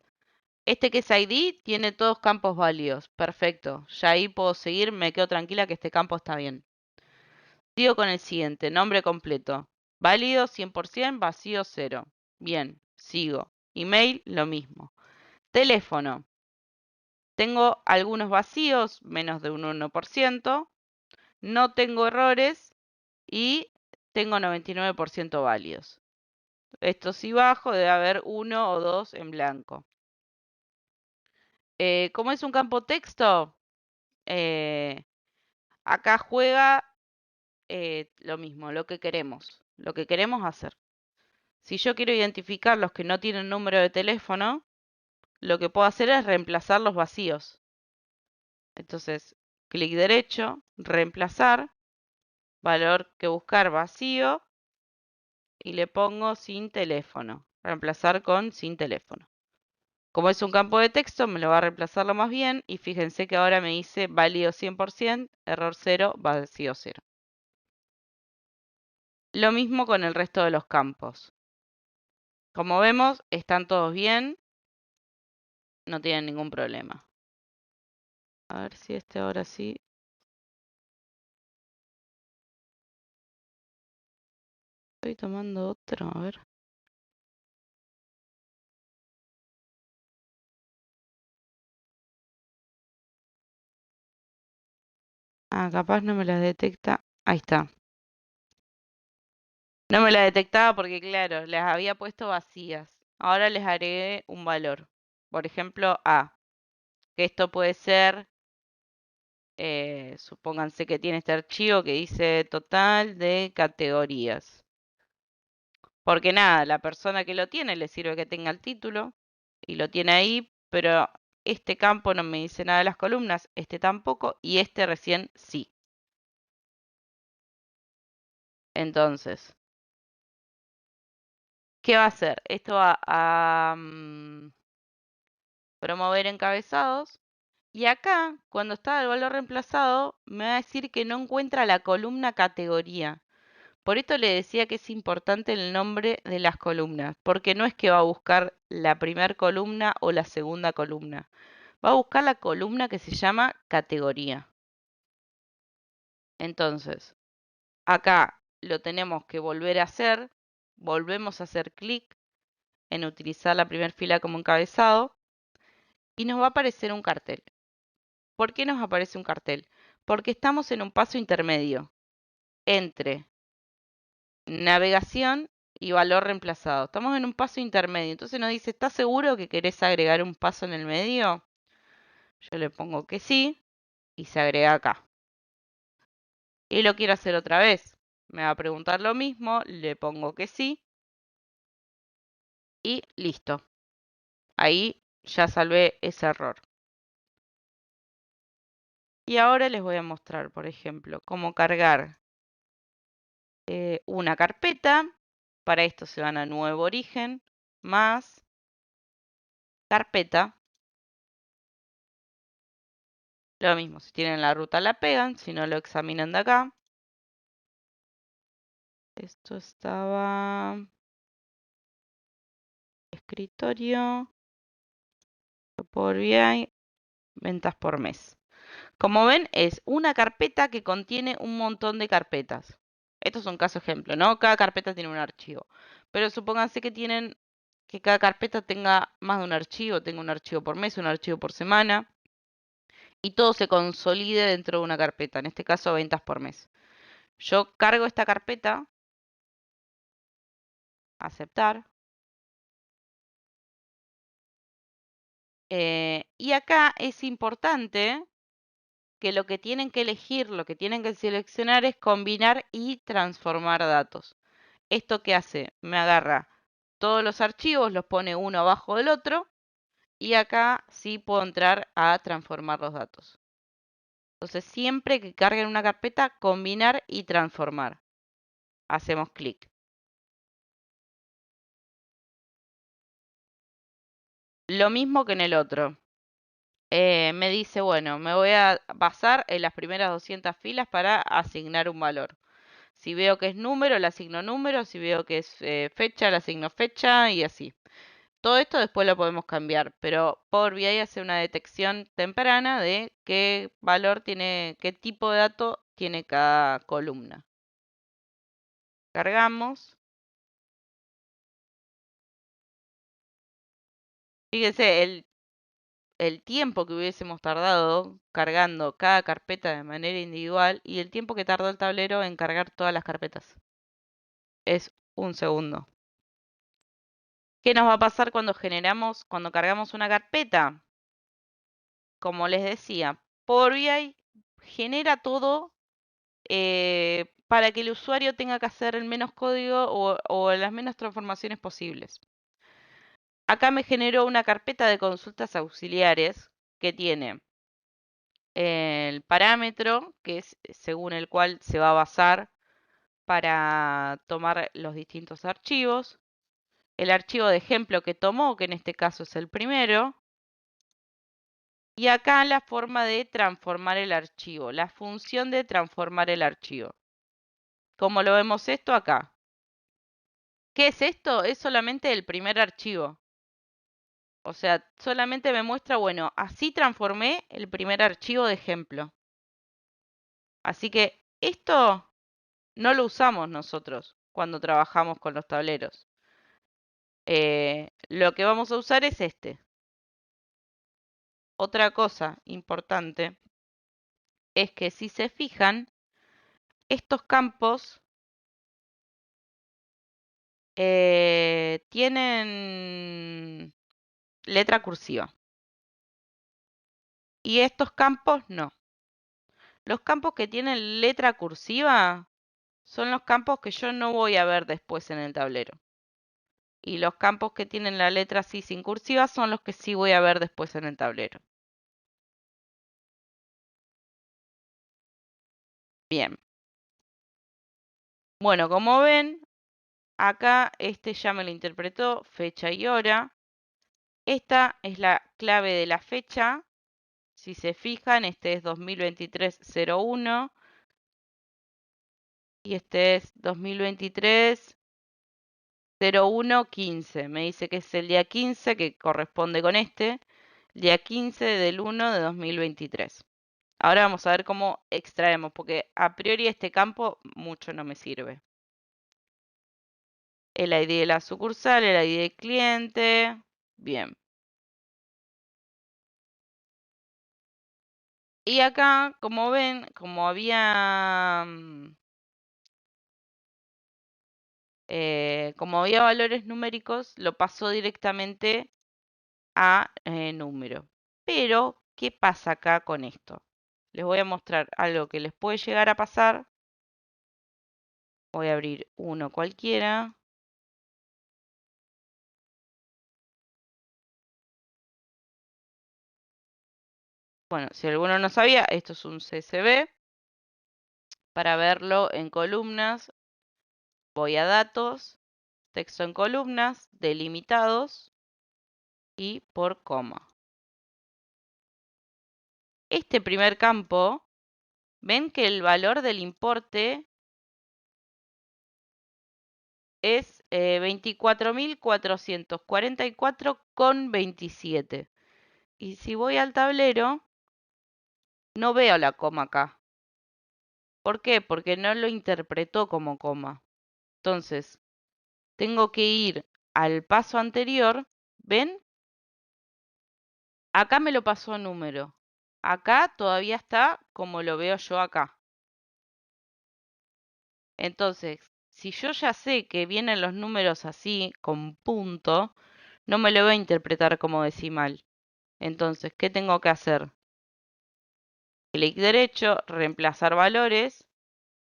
este que es ID tiene todos campos válidos. Perfecto. Ya ahí puedo seguir, me quedo tranquila que este campo está bien. Sigo con el siguiente, nombre completo. Válido 100%, vacío 0. Bien, sigo. Email, lo mismo. Teléfono. Tengo algunos vacíos, menos de un 1%. No tengo errores y tengo 99% válidos. Esto si bajo debe haber uno o dos en blanco. ¿Cómo es un campo texto? Acá juega lo mismo, lo que queremos hacer. Si yo quiero identificar los que no tienen número de teléfono, lo que puedo hacer es reemplazar los vacíos. Entonces, clic derecho, reemplazar, valor que buscar vacío y le pongo sin teléfono. Reemplazar con sin teléfono. Como es un campo de texto, me lo va a reemplazar lo más bien y fíjense que ahora me dice válido 100%, error 0, vacío 0. Lo mismo con el resto de los campos. Como vemos, están todos bien, no tienen ningún problema. A ver si este ahora sí. Estoy tomando otro, a ver. Capaz no me las detecta. Ahí está. No me la detectaba porque, claro, las había puesto vacías. Ahora les agregué un valor. Por ejemplo, A. Que esto puede ser Supónganse que tiene este archivo que dice total de categorías. Porque nada, la persona que lo tiene le sirve que tenga el título y lo tiene ahí, pero este campo no me dice nada de las columnas, este tampoco y este recién sí. Entonces, ¿qué va a hacer? Esto va a promover encabezados. Y acá, cuando está el valor reemplazado, me va a decir que no encuentra la columna categoría. Por esto le decía que es importante el nombre de las columnas, porque no es que va a buscar la primera columna o la segunda columna. Va a buscar la columna que se llama categoría. Entonces, acá lo tenemos que volver a hacer. Volvemos a hacer clic en utilizar la primera fila como encabezado y nos va a aparecer un cartel. ¿Por qué nos aparece un cartel? Porque estamos en un paso intermedio entre navegación y valor reemplazado. Estamos en un paso intermedio. Entonces nos dice, ¿estás seguro que querés agregar un paso en el medio? Yo le pongo que sí y se agrega acá. Y lo quiero hacer otra vez. Me va a preguntar lo mismo, le pongo que sí y listo. Ahí ya salvé ese error. Y ahora les voy a mostrar, por ejemplo, cómo cargar una carpeta. Para esto se van a nuevo origen, más carpeta. Lo mismo, si tienen la ruta la pegan, si no lo examinan de acá. Esto estaba escritorio, por BI, ventas por mes. Como ven, es una carpeta que contiene un montón de carpetas. Esto es un caso ejemplo, ¿no? Cada carpeta tiene un archivo. Pero supónganse que tienen que cada carpeta tenga más de un archivo, tenga un archivo por mes, un archivo por semana, y todo se consolide dentro de una carpeta, en este caso ventas por mes. Yo cargo esta carpeta, aceptar, y acá es importante que lo que tienen que elegir, lo que tienen que seleccionar es combinar y transformar datos. ¿Esto qué hace? Me agarra todos los archivos, los pone uno abajo del otro y acá sí puedo entrar a transformar los datos. Entonces siempre que carguen una carpeta, combinar y transformar. Hacemos clic. Lo mismo que en el otro. Me dice, bueno, me voy a basar en las primeras 200 filas para asignar un valor. Si veo que es número, le asigno número. Si veo que es fecha, le asigno fecha y así. Todo esto después lo podemos cambiar, pero Power BI hace una detección temprana de qué valor tiene, qué tipo de dato tiene cada columna. Cargamos. Fíjense, el tiempo que hubiésemos tardado cargando cada carpeta de manera individual y el tiempo que tardó el tablero en cargar todas las carpetas. Es un segundo. ¿Qué nos va a pasar cuando cuando cargamos una carpeta? Como les decía, Power BI genera todo para que el usuario tenga que hacer el menos código o las menos transformaciones posibles. Acá me generó una carpeta de consultas auxiliares que tiene el parámetro, que es según el cual se va a basar para tomar los distintos archivos, el archivo de ejemplo que tomó, que en este caso es el primero, y acá la forma de transformar el archivo, la función de transformar el archivo. ¿Cómo lo vemos esto acá? ¿Qué es esto? Es solamente el primer archivo. O sea, solamente me muestra, bueno, así transformé el primer archivo de ejemplo. Así que esto no lo usamos nosotros cuando trabajamos con los tableros. Lo que vamos a usar es este. Otra cosa importante es que si se fijan, estos campos tienen letra cursiva y estos campos no. Los campos que tienen letra cursiva son los campos que yo no voy a ver después en el tablero. Y los campos que tienen la letra así sin cursiva son los que sí voy a ver después en el tablero. Bien. Bueno, como ven, acá este ya me lo interpretó, fecha y hora. Esta es la clave de la fecha. Si se fijan, este es 2023-01 y este es 2023-01-15. Me dice que es el día 15, que corresponde con este, día 15 del 1 de 2023. Ahora vamos a ver cómo extraemos, porque a priori este campo mucho no me sirve. El ID de la sucursal, el ID del cliente. Bien. Y acá, como ven, como había valores numéricos, lo pasó directamente a número. Pero, ¿qué pasa acá con esto? Les voy a mostrar algo que les puede llegar a pasar. Voy a abrir uno cualquiera. Bueno, si alguno no sabía, esto es un CSV. Para verlo en columnas, voy a datos, texto en columnas, delimitados y por coma. Este primer campo, ven que el valor del importe es 24.444,27. Y si voy al tablero, no veo la coma acá. ¿Por qué? Porque no lo interpretó como coma. Entonces, tengo que ir al paso anterior. ¿Ven? Acá me lo pasó a número. Acá todavía está como lo veo yo acá. Entonces, si yo ya sé que vienen los números así, con punto, no me lo voy a interpretar como decimal. Entonces, ¿qué tengo que hacer? Clic derecho, reemplazar valores.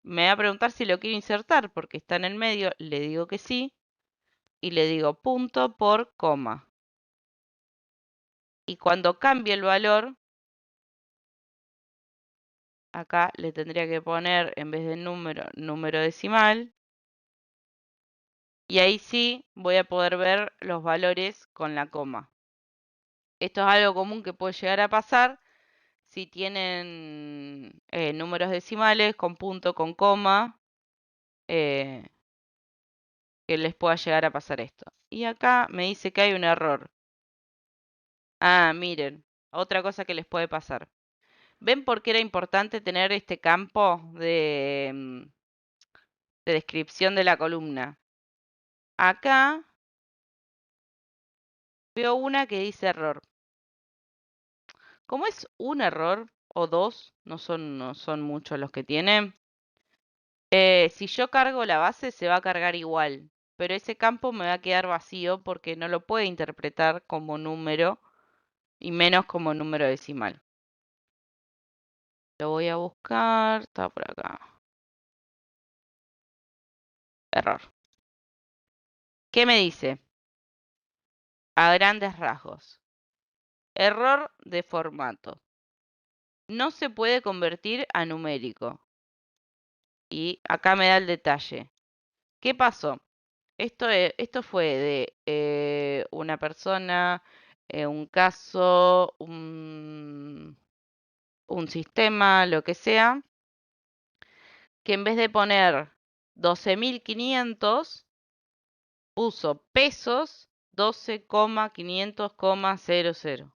Me va a preguntar si lo quiero insertar porque está en el medio. Le digo que sí. Y le digo punto por coma. Y cuando cambie el valor, acá le tendría que poner, en vez de número, número decimal. Y ahí sí voy a poder ver los valores con la coma. Esto es algo común que puede llegar a pasar si tienen números decimales con punto, con coma, que les pueda llegar a pasar esto. Y acá me dice que hay un error. Ah, miren, otra cosa que les puede pasar. ¿Ven por qué era importante tener este campo de descripción de la columna? Acá veo una que dice error. Como es un error o dos, no son muchos los que tiene. Si yo cargo la base se va a cargar igual, pero ese campo me va a quedar vacío porque no lo puede interpretar como número y menos como número decimal. Lo voy a buscar, está por acá. Error. ¿Qué me dice? A grandes rasgos. Error de formato. No se puede convertir a numérico. Y acá me da el detalle. ¿Qué pasó? Esto fue de una persona, un caso, un sistema, lo que sea, que en vez de poner 12.500, puso pesos 12,500,00.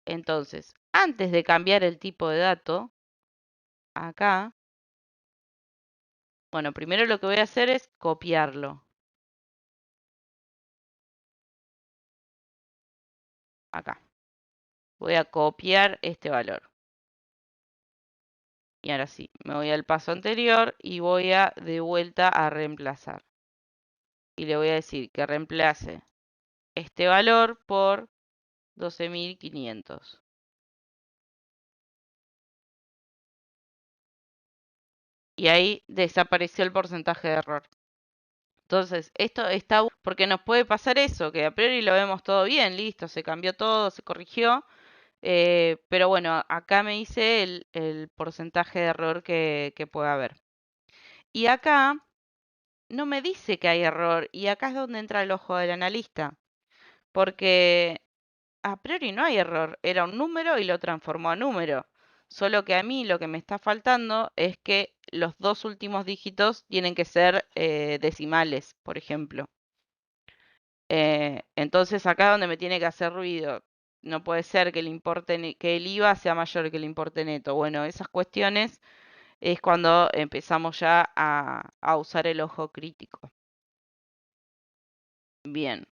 Entonces, antes de cambiar el tipo de dato, acá, bueno, primero lo que voy a hacer es copiarlo. Acá. Voy a copiar este valor. Y ahora sí, me voy al paso anterior y voy a de vuelta a reemplazar. Y le voy a decir que reemplace este valor por 12.500. y ahí desapareció el porcentaje de error. Entonces, esto está porque nos puede pasar eso, que a priori lo vemos todo bien, listo, se cambió todo, se corrigió, pero bueno, acá me dice el porcentaje de error que puede haber. Y acá no me dice que hay error, y acá es donde entra el ojo del analista, porque a priori no hay error, era un número y lo transformó a número. Solo que a mí lo que me está faltando es que los dos últimos dígitos tienen que ser decimales, por ejemplo. Entonces acá es donde me tiene que hacer ruido. No puede ser que el importe que el IVA sea mayor que el importe neto. Bueno, esas cuestiones es cuando empezamos ya a usar el ojo crítico. Bien.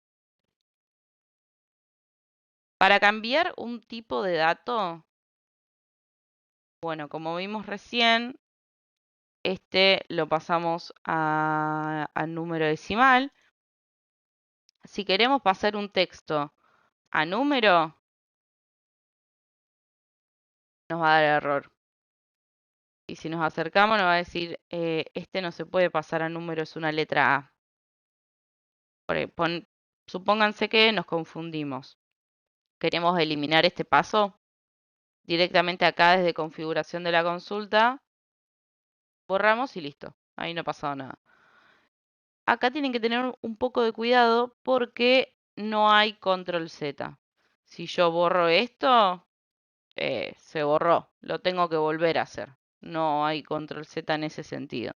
Para cambiar un tipo de dato, bueno, como vimos recién, este lo pasamos a número decimal. Si queremos pasar un texto a número, nos va a dar error. Y si nos acercamos, nos va a decir, este no se puede pasar a número, es una letra A. Supónganse que nos confundimos. Queremos eliminar este paso. Directamente acá desde configuración de la consulta, borramos y listo. Ahí no ha pasado nada. Acá tienen que tener un poco de cuidado porque no hay control Z. Si yo borro esto, se borró. Lo tengo que volver a hacer. No hay control Z en ese sentido.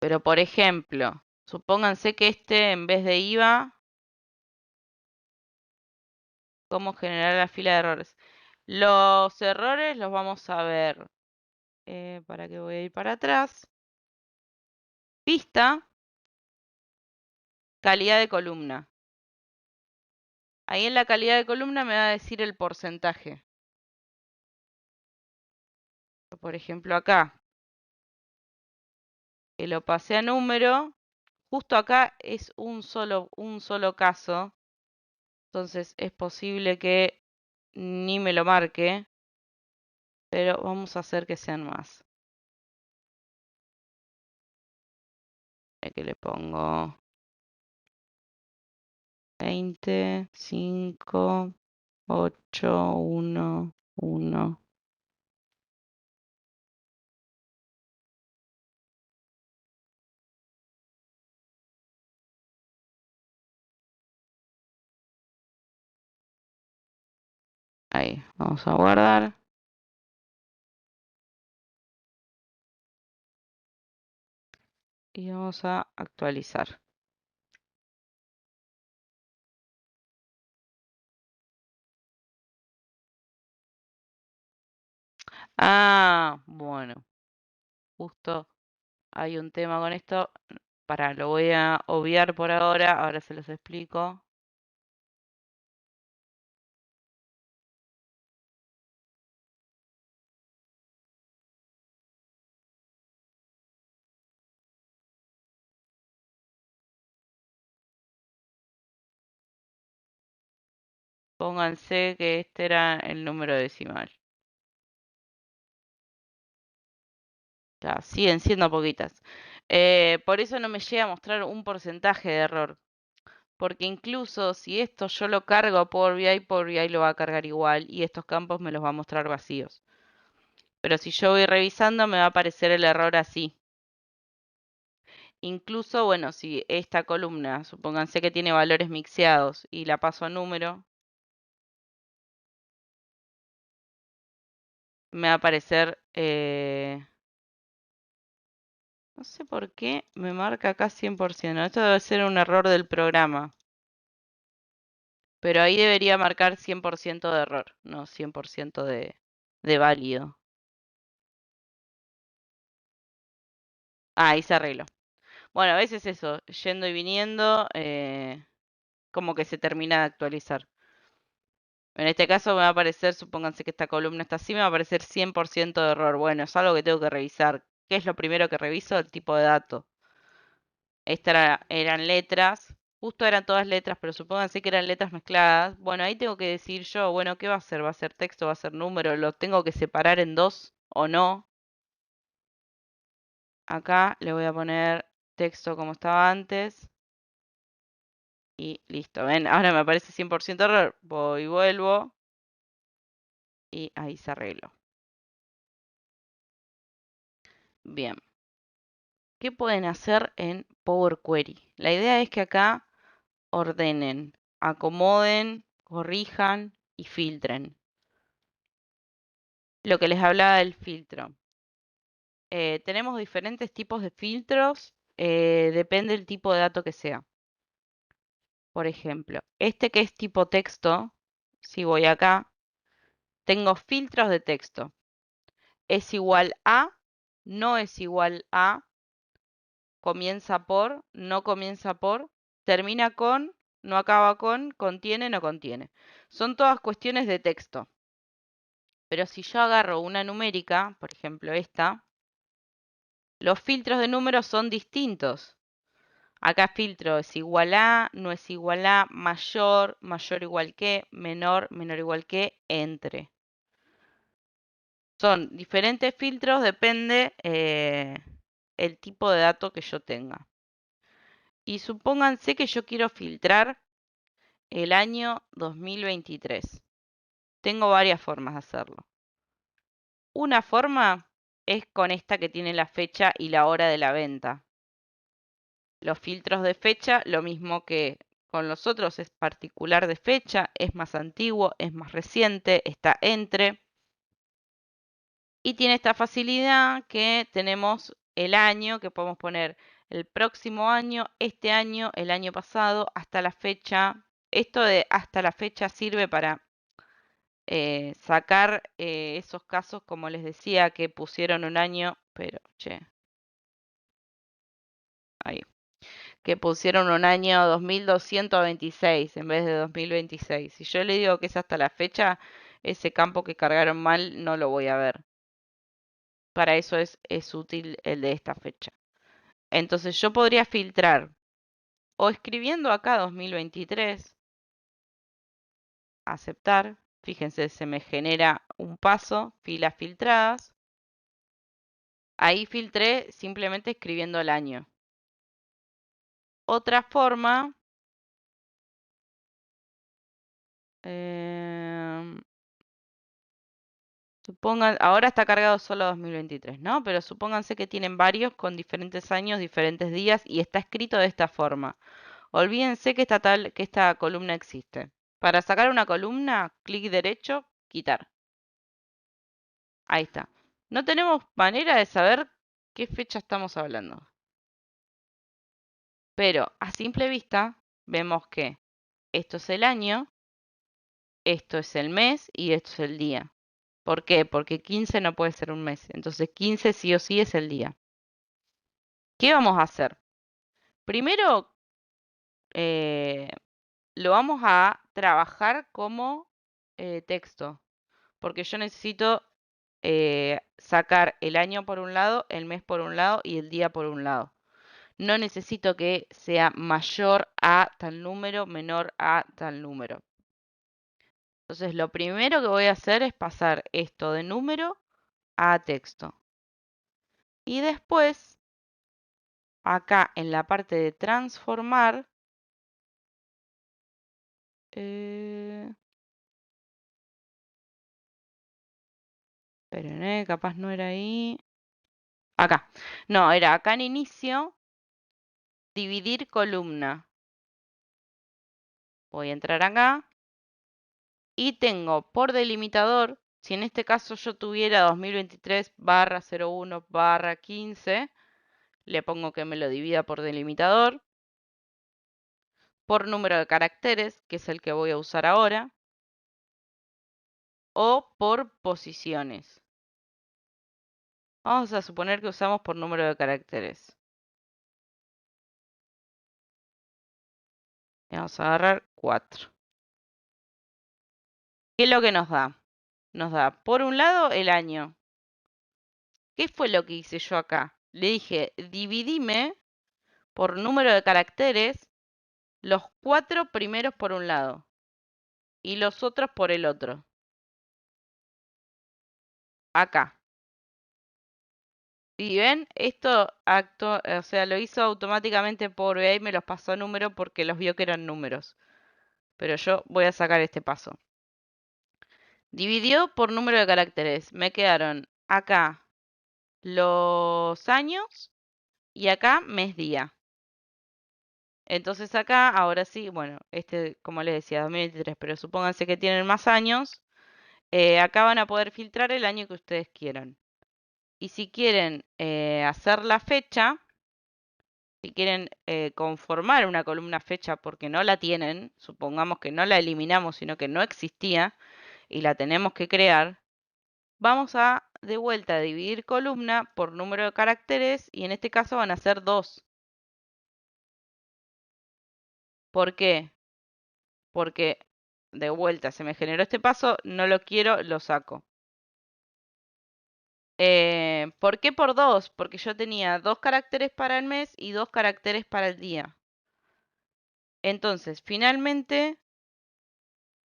Pero por ejemplo, supónganse que este en vez de IVA, ¿cómo generar la fila de errores? Los errores los vamos a ver. ¿Para qué voy a ir para atrás? Pista, calidad de columna. Ahí en la calidad de columna me va a decir el porcentaje. Por ejemplo, acá, que lo pasé a número, justo acá es un solo caso. Entonces es posible que ni me lo marque, pero vamos a hacer que sean más. Que le pongo 20, 5, 8, 1, 1. Ahí, vamos a guardar. Y vamos a actualizar. Ah, bueno, justo hay un tema con esto. Lo voy a obviar por ahora se los explico. Pónganse que este era el número decimal. Ya, siguen siendo poquitas. Por eso no me llega a mostrar un porcentaje de error. Porque incluso si esto yo lo cargo a Power BI lo va a cargar igual y estos campos me los va a mostrar vacíos. Pero si yo voy revisando me va a aparecer el error así. Incluso, bueno, si esta columna, supónganse que tiene valores mixeados y la paso a número, me va a aparecer, no sé por qué me marca acá 100%. Esto debe ser un error del programa. Pero ahí debería marcar 100% de error, no 100% de válido. Ah, ahí se arregló. Bueno, a veces eso, yendo y viniendo, como que se termina de actualizar. En este caso me va a aparecer, supónganse que esta columna está así, me va a aparecer 100% de error. Bueno, es algo que tengo que revisar. ¿Qué es lo primero que reviso? El tipo de dato. Estas eran letras, justo eran todas letras, pero supónganse que eran letras mezcladas. Bueno, ahí tengo que decir yo, bueno, ¿qué va a ser? ¿Va a ser texto? ¿Va a ser número? ¿Lo tengo que separar en dos o no? Acá le voy a poner texto como estaba antes. Y listo, ven, ahora me aparece 100% error. Voy y vuelvo. Y ahí se arregló. Bien. ¿Qué pueden hacer en Power Query? La idea es que acá ordenen, acomoden, corrijan y filtren. Lo que les hablaba del filtro. Tenemos diferentes tipos de filtros, depende del tipo de dato que sea. Por ejemplo, este que es tipo texto, si voy acá, tengo filtros de texto. Es igual a, no es igual a, comienza por, no comienza por, termina con, no acaba con, contiene, no contiene. Son todas cuestiones de texto. Pero si yo agarro una numérica, por ejemplo esta, los filtros de números son distintos. Acá filtro es igual a, no es igual a, mayor, mayor igual que, menor, menor igual que, entre. Son diferentes filtros, depende el tipo de dato que yo tenga. Y supónganse que yo quiero filtrar el año 2023. Tengo varias formas de hacerlo. Una forma es con esta que tiene la fecha y la hora de la venta. Los filtros de fecha, lo mismo que con los otros, es particular de fecha, es más antiguo, es más reciente, está entre. Y tiene esta facilidad que tenemos el año, que podemos poner el próximo año, este año, el año pasado, hasta la fecha. Esto de hasta la fecha sirve para sacar esos casos, como les decía, que pusieron un año, pero, che, ahí, que pusieron un año 2226 en vez de 2026. Si yo le digo que es hasta la fecha, ese campo que cargaron mal no lo voy a ver. Para eso es útil el de esta fecha. Entonces yo podría filtrar o escribiendo acá 2023, aceptar. Fíjense, se me genera un paso, filas filtradas. Ahí filtré simplemente escribiendo el año. Otra forma, supongan, ahora está cargado solo 2023, ¿no? Pero supónganse que tienen varios con diferentes años, diferentes días y está escrito de esta forma. Olvídense que esta columna existe. Para sacar una columna, clic derecho, quitar. Ahí está. No tenemos manera de saber qué fecha estamos hablando. Pero a simple vista vemos que esto es el año, esto es el mes y esto es el día. ¿Por qué? Porque 15 no puede ser un mes. Entonces 15 sí o sí es el día. ¿Qué vamos a hacer? Primero eh, lo vamos a trabajar como texto. Porque yo necesito sacar el año por un lado, el mes por un lado y el día por un lado. No necesito que sea mayor a tal número, menor a tal número. Entonces, lo primero que voy a hacer es pasar esto de número a texto. Y después, acá en la parte de transformar, esperen, capaz no era ahí. Acá. No, era acá en inicio, dividir columna. Voy a entrar acá y tengo por delimitador, si en este caso yo tuviera 2023/01/15, le pongo que me lo divida por delimitador, por número de caracteres, que es el que voy a usar ahora, o por posiciones. Vamos a suponer que usamos por número de caracteres. Vamos a agarrar 4. ¿Qué es lo que nos da? Nos da, por un lado, el año. ¿Qué fue lo que hice yo acá? Le dije, dividime por número de caracteres los 4 primeros por un lado y los otros por el otro. Acá. Y ven, esto o sea, lo hizo automáticamente por BI y me los pasó a número porque los vio que eran números. Pero yo voy a sacar este paso. Dividió por número de caracteres. Me quedaron acá los años y acá mes día. Entonces acá, ahora sí, bueno, este, como les decía, 2023, pero supónganse que tienen más años. Acá van a poder filtrar el año que ustedes quieran. Y si quieren hacer la fecha, si quieren conformar una columna fecha porque no la tienen, supongamos que no la eliminamos, sino que no existía y la tenemos que crear, vamos a de vuelta a dividir columna por número de caracteres y en este caso van a ser 2. ¿Por qué? Porque de vuelta se me generó este paso, no lo quiero, lo saco. ¿Por qué por 2? Porque yo tenía 2 caracteres para el mes y 2 caracteres para el día. Entonces, finalmente,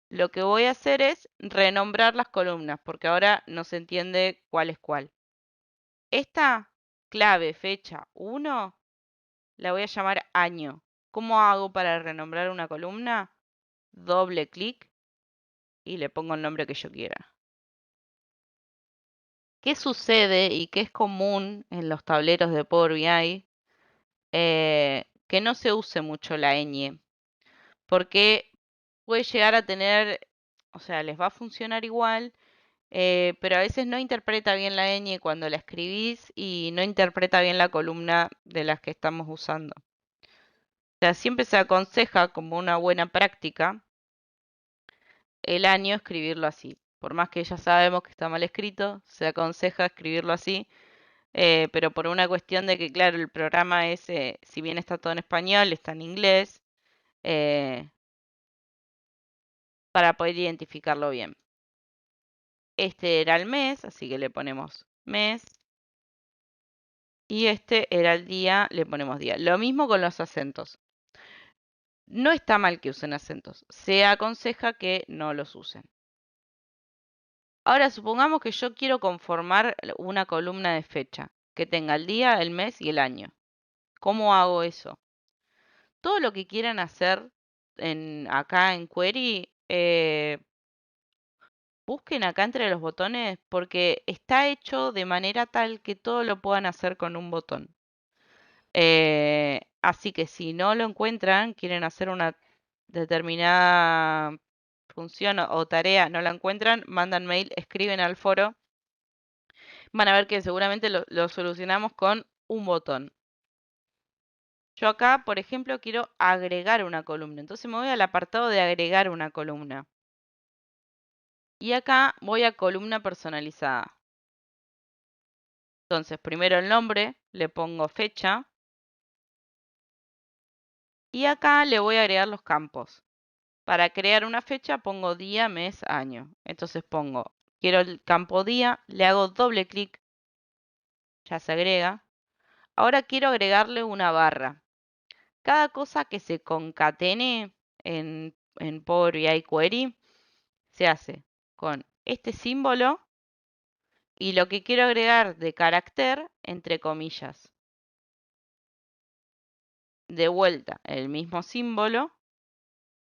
lo que voy a hacer es renombrar las columnas, porque ahora no se entiende cuál es cuál. Esta clave fecha 1 la voy a llamar año. ¿Cómo hago para renombrar una columna? Doble clic y le pongo el nombre que yo quiera. ¿Qué sucede y qué es común en los tableros de Power BI? Que no se use mucho la ñ, porque puede llegar a tener, o sea, les va a funcionar igual, pero a veces no interpreta bien la ñ cuando la escribís y no interpreta bien la columna de las que estamos usando. O sea, siempre se aconseja como una buena práctica el año escribirlo así. Por más que ya sabemos que está mal escrito, se aconseja escribirlo así, pero por una cuestión de que, claro, el programa es, si bien está todo en español, está en inglés, eh, para poder identificarlo bien. Este era el mes, así que le ponemos mes. Y este era el día, le ponemos día. Lo mismo con los acentos. No está mal que usen acentos, se aconseja que no los usen. Ahora supongamos que yo quiero conformar una columna de fecha, que tenga el día, el mes y el año. ¿Cómo hago eso? Todo lo que quieran hacer acá en Query, busquen acá entre los botones porque está hecho de manera tal que todo lo puedan hacer con un botón. Así que si no lo encuentran, quieren hacer una determinada función o tarea, no la encuentran, mandan mail, escriben al foro. Van a ver que seguramente lo solucionamos con un botón. Yo acá, por ejemplo, quiero agregar una columna. Entonces me voy al apartado de agregar una columna. Y acá voy a columna personalizada. Entonces, primero el nombre, le pongo fecha. Y acá le voy a agregar los campos. Para crear una fecha pongo día, mes, año. Entonces pongo, quiero el campo día, le hago doble clic, ya se agrega. Ahora quiero agregarle una barra. Cada cosa que se concatene en Power BI Query se hace con este símbolo y lo que quiero agregar de carácter entre comillas. De vuelta el mismo símbolo,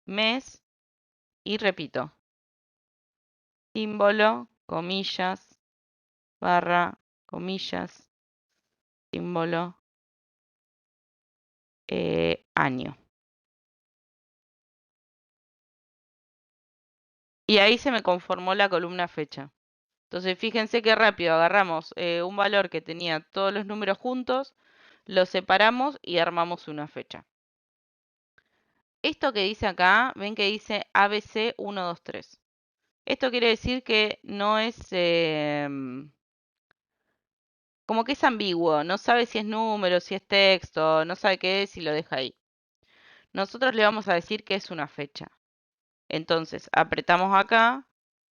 mes y repito. Símbolo, comillas, barra, comillas, símbolo, año. Y ahí se me conformó la columna fecha. Entonces fíjense qué rápido agarramos un valor que tenía todos los números juntos, los separamos y armamos una fecha. Esto que dice acá, ven que dice ABC 123. Esto quiere decir que no es, como que es ambiguo, no sabe si es número, si es texto, no sabe qué es y lo deja ahí. Nosotros le vamos a decir que es una fecha. Entonces apretamos acá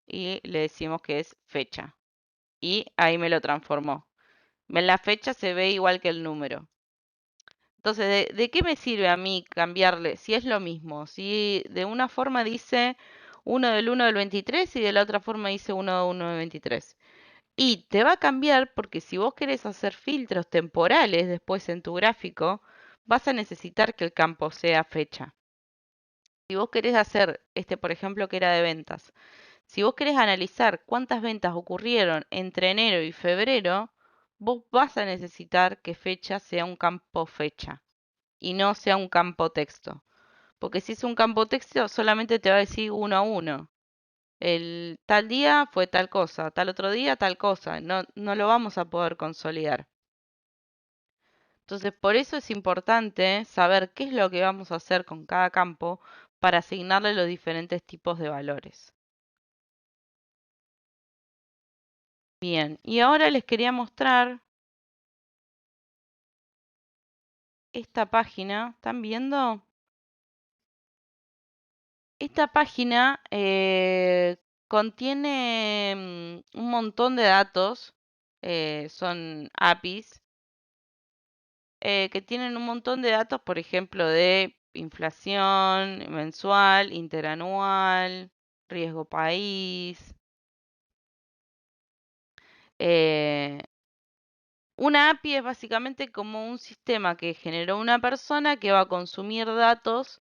y le decimos que es fecha. Y ahí me lo transformó. En la fecha se ve igual que el número. Entonces, ¿de qué me sirve a mí cambiarle? Si es lo mismo, si de una forma dice 1 del 1 del 23 y de la otra forma dice 1 del 1 del 23. Y te va a cambiar porque si vos querés hacer filtros temporales después en tu gráfico, vas a necesitar que el campo sea fecha. Si vos querés hacer, por ejemplo, que era de ventas, si vos querés analizar cuántas ventas ocurrieron entre enero y febrero, vos vas a necesitar que fecha sea un campo fecha y no sea un campo texto. Porque si es un campo texto, solamente te va a decir uno a uno. El tal día fue tal cosa, tal otro día tal cosa. No, no lo vamos a poder consolidar. Entonces, por eso es importante saber qué es lo que vamos a hacer con cada campo para asignarle los diferentes tipos de valores. Bien, y ahora les quería mostrar esta página. ¿Están viendo? Esta página contiene un montón de datos, son APIs, que tienen un montón de datos, por ejemplo, de inflación mensual, interanual, riesgo país. Eh, una API es básicamente como un sistema que generó una persona que va a consumir datos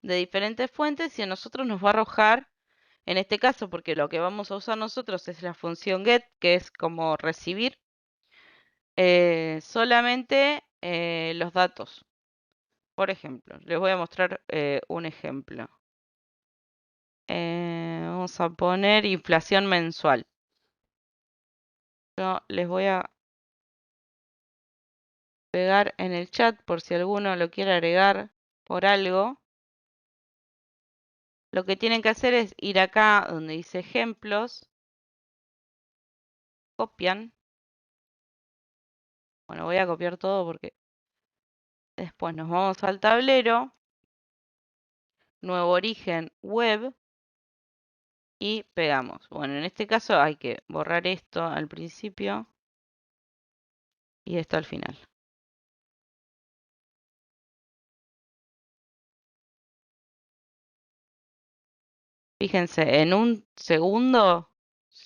de diferentes fuentes y a nosotros nos va a arrojar, en este caso, porque lo que vamos a usar nosotros es la función get, que es como recibir solamente los datos. Por ejemplo, les voy a mostrar un ejemplo. Vamos a poner inflación mensual. Yo les voy a pegar en el chat por si alguno lo quiere agregar por algo. Lo que tienen que hacer es ir acá donde dice ejemplos, copian. Bueno, voy a copiar todo porque después nos vamos al tablero, nuevo origen web y pegamos. Bueno, en este caso hay que borrar esto al principio y esto al final. Fíjense, en un segundo,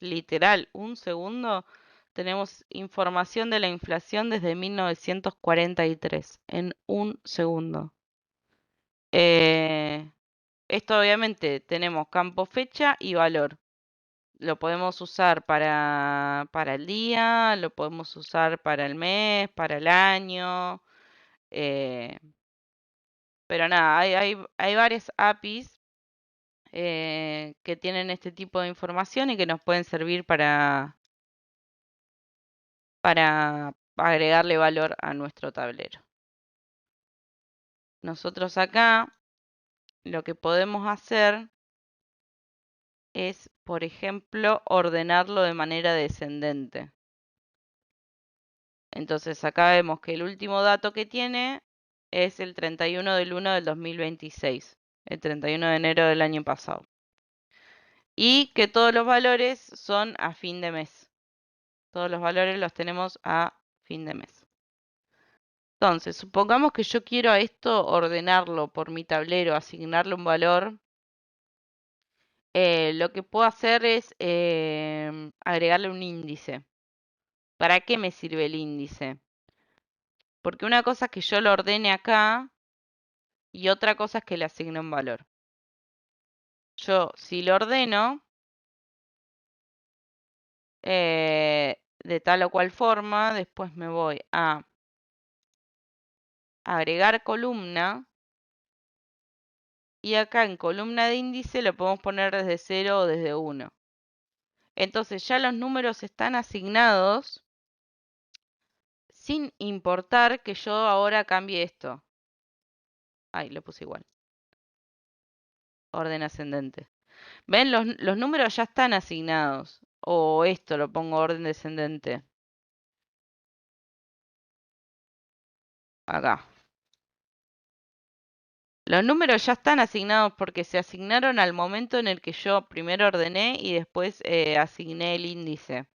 literal, un segundo, tenemos información de la inflación desde 1943, en un segundo. Esto obviamente tenemos campo fecha y valor. Lo podemos usar para el día, lo podemos usar para el mes, para el año. eh, pero nada, hay varias APIs que tienen este tipo de información y que nos pueden servir para agregarle valor a nuestro tablero. Nosotros acá lo que podemos hacer es, por ejemplo, ordenarlo de manera descendente. Entonces acá vemos que el último dato que tiene es el 31 del 1 del 2026, el 31 de enero del año pasado. Y que todos los valores son a fin de mes. Todos los valores los tenemos a fin de mes. Entonces, supongamos que yo quiero a esto ordenarlo por mi tablero, asignarle un valor. Lo que puedo hacer es agregarle un índice. ¿Para qué me sirve el índice? Porque una cosa es que yo lo ordene acá y otra cosa es que le asigne un valor. Yo, si lo ordeno de tal o cual forma, después me voy a agregar columna y acá en columna de índice lo podemos poner desde 0 o desde 1. Entonces ya los números están asignados sin importar que yo ahora cambie esto. Ay, lo puse igual. Orden ascendente. ¿Ven? Los números ya están asignados. O esto lo pongo orden descendente. Acá. Los números ya están asignados porque se asignaron al momento en el que yo primero ordené y después asigné el índice.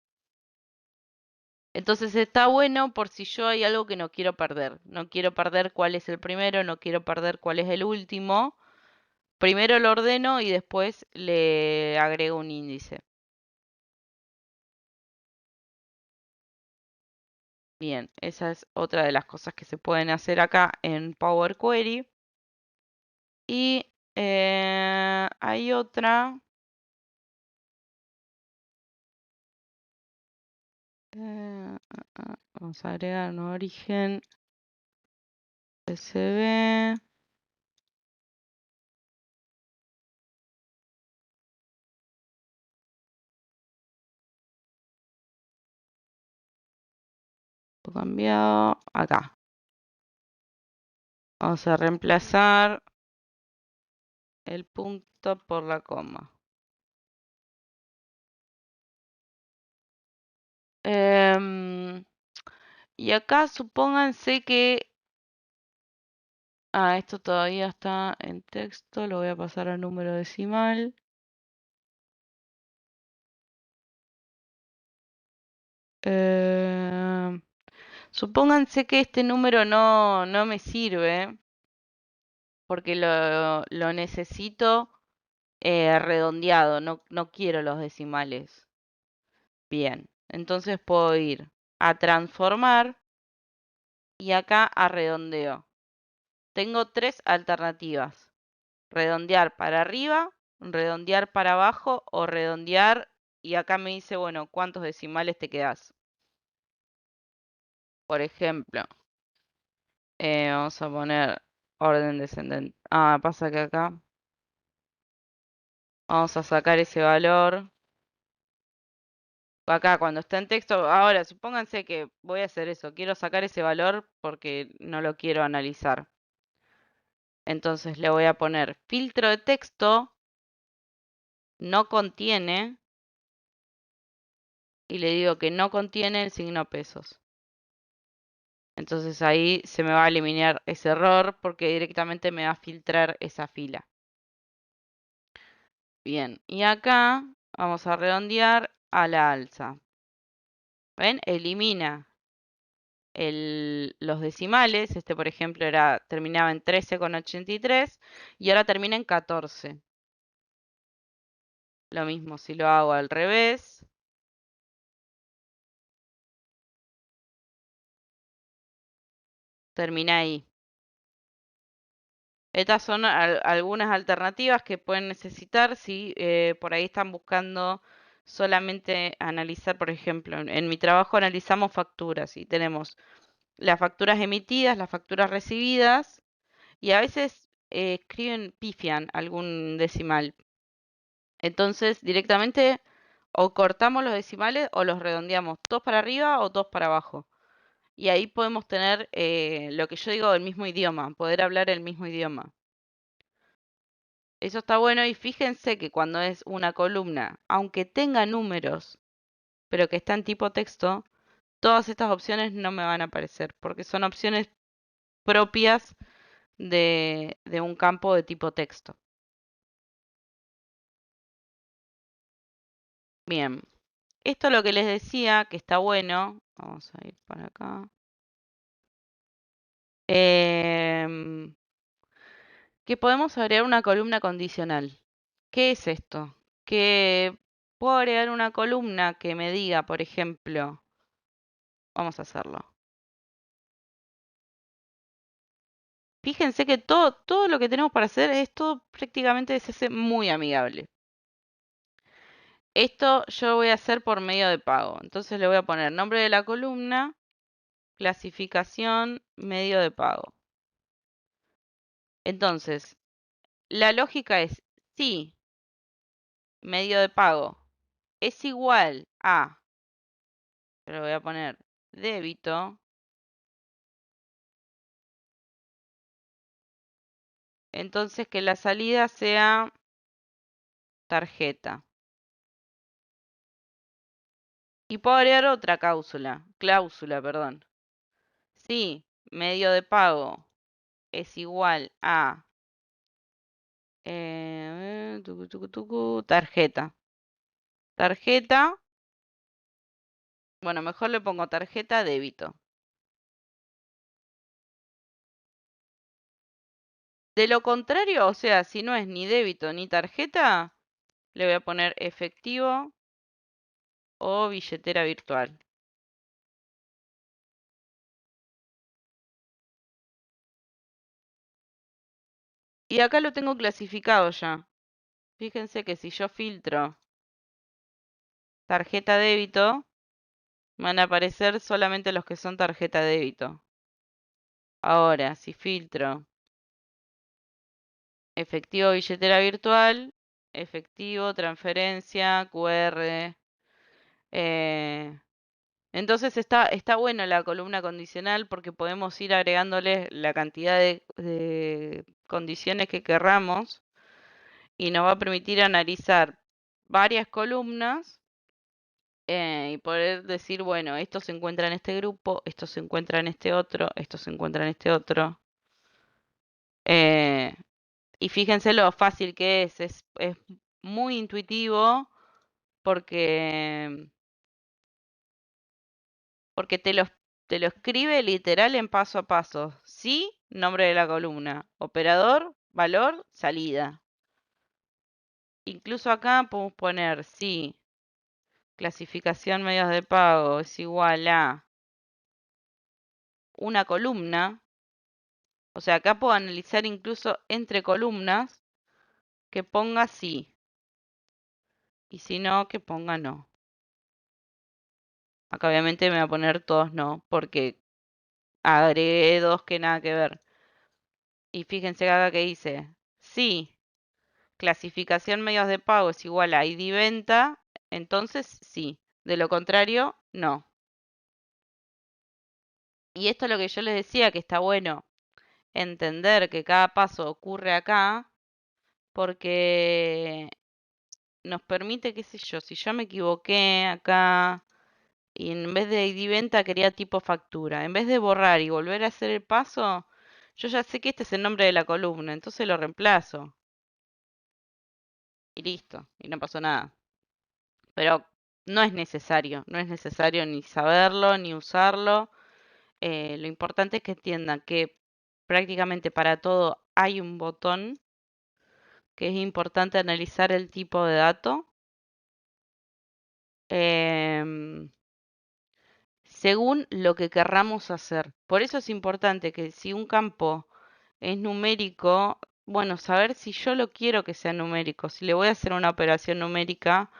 Entonces está bueno por si yo hay algo que no quiero perder. No quiero perder cuál es el primero, no quiero perder cuál es el último. Primero lo ordeno y después le agrego un índice. Bien, esa es otra de las cosas que se pueden hacer acá en Power Query. Y hay otra. Vamos a agregar un origen SB. Cambiado acá. Vamos a reemplazar el punto por la coma. Y acá supónganse que... esto todavía está en texto, lo voy a pasar a número decimal. Supónganse que este número no me sirve porque lo necesito redondeado, no quiero los decimales. Bien, entonces puedo ir a transformar y acá a redondeo. Tengo tres alternativas: redondear para arriba, redondear para abajo o redondear, y acá me dice, bueno, ¿cuántos decimales te quedas? Por ejemplo, vamos a poner orden descendente. Pasa que acá vamos a sacar ese valor. Acá cuando está en texto, ahora supónganse que voy a hacer eso, quiero sacar ese valor porque no lo quiero analizar. Entonces le voy a poner filtro de texto, no contiene, y le digo que no contiene el signo pesos. Entonces ahí se me va a eliminar ese error porque directamente me va a filtrar esa fila. Bien, y acá vamos a redondear a la alza. ¿Ven? Elimina los decimales. Este, por ejemplo, terminaba en 13,83 y ahora termina en 14. Lo mismo si lo hago al revés. Termina ahí. Estas son algunas alternativas que pueden necesitar si por ahí están buscando solamente analizar, por ejemplo, en mi trabajo analizamos facturas y tenemos las facturas emitidas, las facturas recibidas, y a veces pifian algún decimal. Entonces directamente o cortamos los decimales o los redondeamos dos para arriba o dos para abajo. Y ahí podemos tener lo que yo digo, el mismo idioma, poder hablar el mismo idioma. Eso está bueno, y fíjense que cuando es una columna, aunque tenga números, pero que está en tipo texto, todas estas opciones no me van a aparecer, porque son opciones propias de un campo de tipo texto. Bien, esto es lo que les decía, que está bueno. Vamos a ir para acá. Que podemos agregar una columna condicional. ¿Qué es esto? Que puedo agregar una columna que me diga, por ejemplo, vamos a hacerlo. Fíjense que todo lo que tenemos para hacer, esto prácticamente se hace muy amigable. Esto yo lo voy a hacer por medio de pago. Entonces le voy a poner nombre de la columna, clasificación, medio de pago. Entonces, la lógica es, si medio de pago es igual a, le voy a poner débito, entonces que la salida sea tarjeta. Y puedo agregar otra cláusula, perdón. Si medio de pago es igual a tarjeta. Tarjeta, bueno, mejor le pongo tarjeta débito. De lo contrario, o sea, si no es ni débito ni tarjeta, le voy a poner efectivo o billetera virtual. Y acá lo tengo clasificado ya. Fíjense que si yo filtro tarjeta débito, van a aparecer solamente los que son tarjeta débito. Ahora, si filtro efectivo billetera virtual, efectivo, transferencia, QR. Entonces está bueno la columna condicional porque podemos ir agregándole la cantidad de condiciones que querramos y nos va a permitir analizar varias columnas y poder decir, bueno, esto se encuentra en este grupo, esto se encuentra en este otro, esto se encuentra en este otro. Eh, y fíjense lo fácil que es muy intuitivo porque, porque te lo escribe literal en paso a paso. Sí, nombre de la columna, operador, valor, salida. Incluso acá podemos poner sí, clasificación medios de pago es igual a una columna. O sea, acá puedo analizar incluso entre columnas que ponga sí y si no, que ponga no. Acá obviamente me va a poner todos no porque agregué dos que nada que ver. Y fíjense acá que dice sí, clasificación medios de pago es igual a ID venta, entonces sí. De lo contrario, no. Y esto es lo que yo les decía, que está bueno entender que cada paso ocurre acá, porque nos permite, qué sé yo, si yo me equivoqué acá y en vez de ID venta quería tipo factura, en vez de borrar y volver a hacer el paso, yo ya sé que este es el nombre de la columna, entonces lo reemplazo y listo, y no pasó nada. Pero no es necesario ni saberlo ni usarlo. Lo importante es que entiendan que prácticamente para todo hay un botón, que es importante analizar el tipo de dato. em, Según lo que querramos hacer. Por eso es importante que si un campo es numérico, bueno, saber si yo lo quiero que sea numérico, si le voy a hacer una operación numérica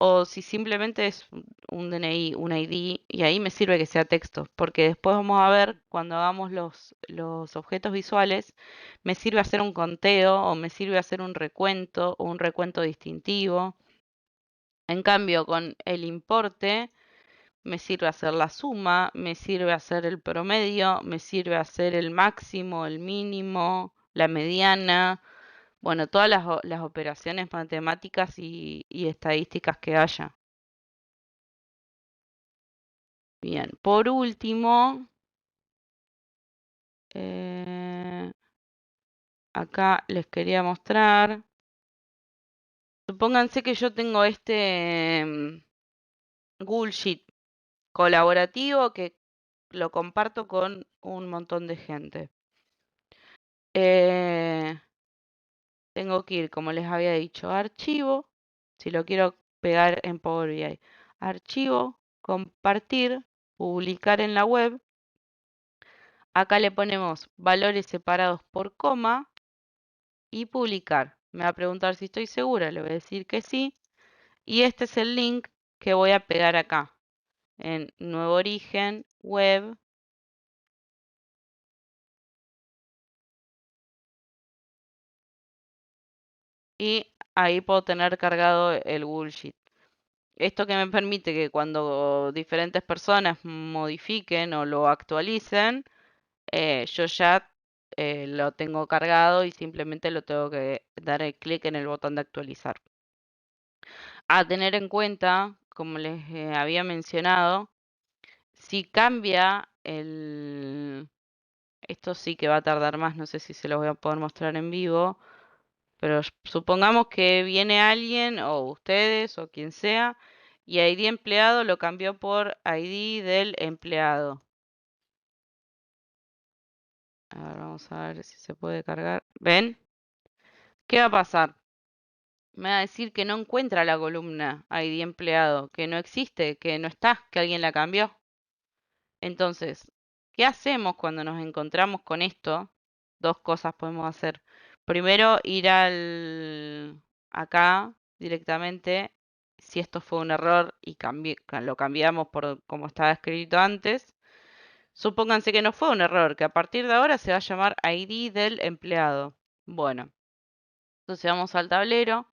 o si simplemente es un DNI, un ID, y ahí me sirve que sea texto, porque después vamos a ver cuando hagamos los objetos visuales, me sirve hacer un conteo o me sirve hacer un recuento o un recuento distintivo. En cambio, con el importe me sirve hacer la suma, me sirve hacer el promedio, me sirve hacer el máximo, el mínimo, la mediana, bueno, todas las operaciones matemáticas y estadísticas que haya. Bien, por último, eh, acá les quería mostrar. Supónganse que yo tengo este Google Sheet colaborativo que lo comparto con un montón de gente. Eh, Tengo que ir, como les había dicho, a archivo, si lo quiero pegar en Power BI. Archivo, compartir, publicar en la web. Acá le ponemos valores separados por coma y publicar. Me va a preguntar si estoy segura, le voy a decir que sí. Y este es el link que voy a pegar acá, en nuevo origen, web. Y ahí puedo tener cargado el Google Sheet. Esto que me permite que cuando diferentes personas modifiquen o lo actualicen, yo ya lo tengo cargado y simplemente lo tengo que dar el clic en el botón de actualizar. A tener en cuenta, como les había mencionado, si cambia esto sí que va a tardar más, no sé si se los voy a poder mostrar en vivo, pero supongamos que viene alguien o ustedes o quien sea y ID empleado lo cambió por ID del empleado. A ver, vamos a ver si se puede cargar. ¿Ven? ¿Qué va a pasar? Me va a decir que no encuentra la columna ID empleado, que no existe, que no está, que alguien la cambió. Entonces, ¿qué hacemos cuando nos encontramos con esto? dos cosas podemos hacer. Primero, ir acá directamente, si esto fue un error y lo cambiamos por como estaba escrito antes. Supónganse que no fue un error, que a partir de ahora se va a llamar ID del empleado. Bueno, entonces vamos al tablero.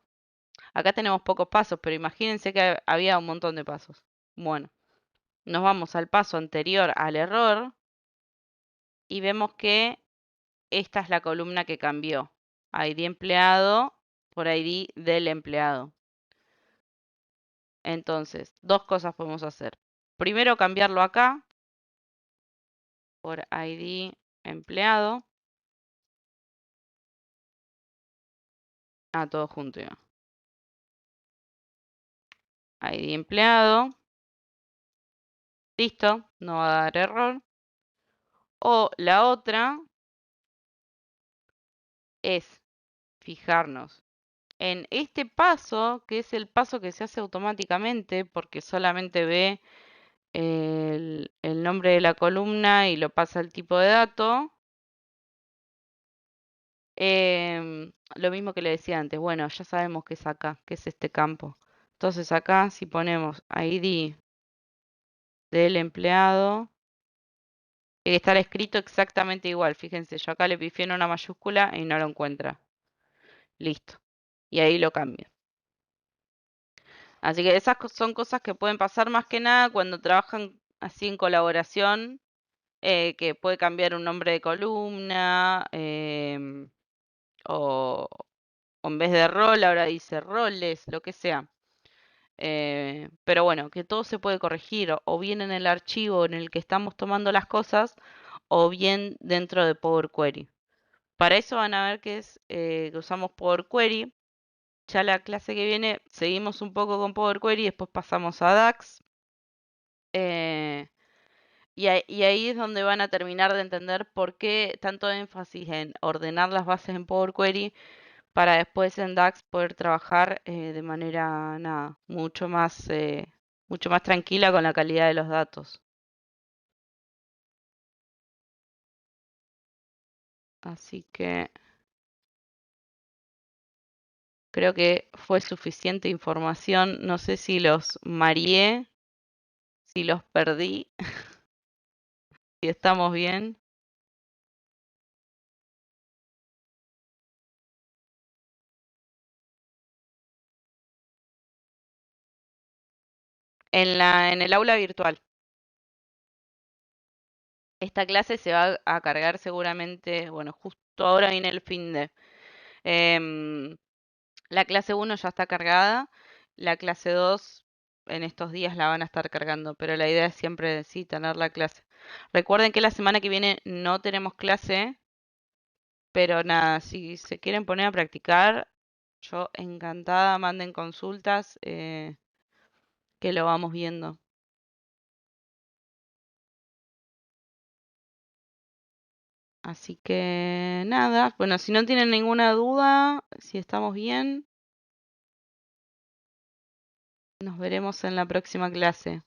Acá tenemos pocos pasos, pero imagínense que había un montón de pasos. Bueno, nos vamos al paso anterior al error y vemos que esta es la columna que cambió. ID empleado por ID del empleado. Entonces, dos cosas podemos hacer. Primero, cambiarlo acá por ID empleado. Todo junto ya. ID empleado. Listo, no va a dar error. O la otra es fijarnos en este paso, que es el paso que se hace automáticamente porque solamente ve el nombre de la columna y lo pasa al tipo de dato. Lo mismo que le decía antes, bueno, ya sabemos que es acá, que es este campo. Entonces acá si ponemos ID del empleado, tiene que estar escrito exactamente igual. Fíjense, yo acá le pifié en una mayúscula y no lo encuentra. Listo. Y ahí lo cambio. Así que esas son cosas que pueden pasar más que nada cuando trabajan así en colaboración, que puede cambiar un nombre de columna, o en vez de rol ahora dice roles, lo que sea. Pero bueno, que todo se puede corregir o bien en el archivo en el que estamos tomando las cosas o bien dentro de Power Query. Para eso van a ver que usamos Power Query. Ya la clase que viene seguimos un poco con Power Query y después pasamos a DAX. Y ahí es donde van a terminar de entender por qué tanto énfasis en ordenar las bases en Power Query para después en DAX poder trabajar de manera nada, mucho más tranquila con la calidad de los datos. Así que creo que fue suficiente información. No sé si los mareé, si los perdí, si estamos bien. En el aula virtual. Esta clase se va a cargar seguramente, bueno, justo ahora viene el fin de. em, la clase 1 ya está cargada, la clase 2 en estos días la van a estar cargando, pero la idea es siempre sí tener la clase. Recuerden que la semana que viene no tenemos clase, pero nada, si se quieren poner a practicar, yo encantada, manden consultas, que lo vamos viendo. Así que nada, bueno, si no tienen ninguna duda, si estamos bien, nos veremos en la próxima clase.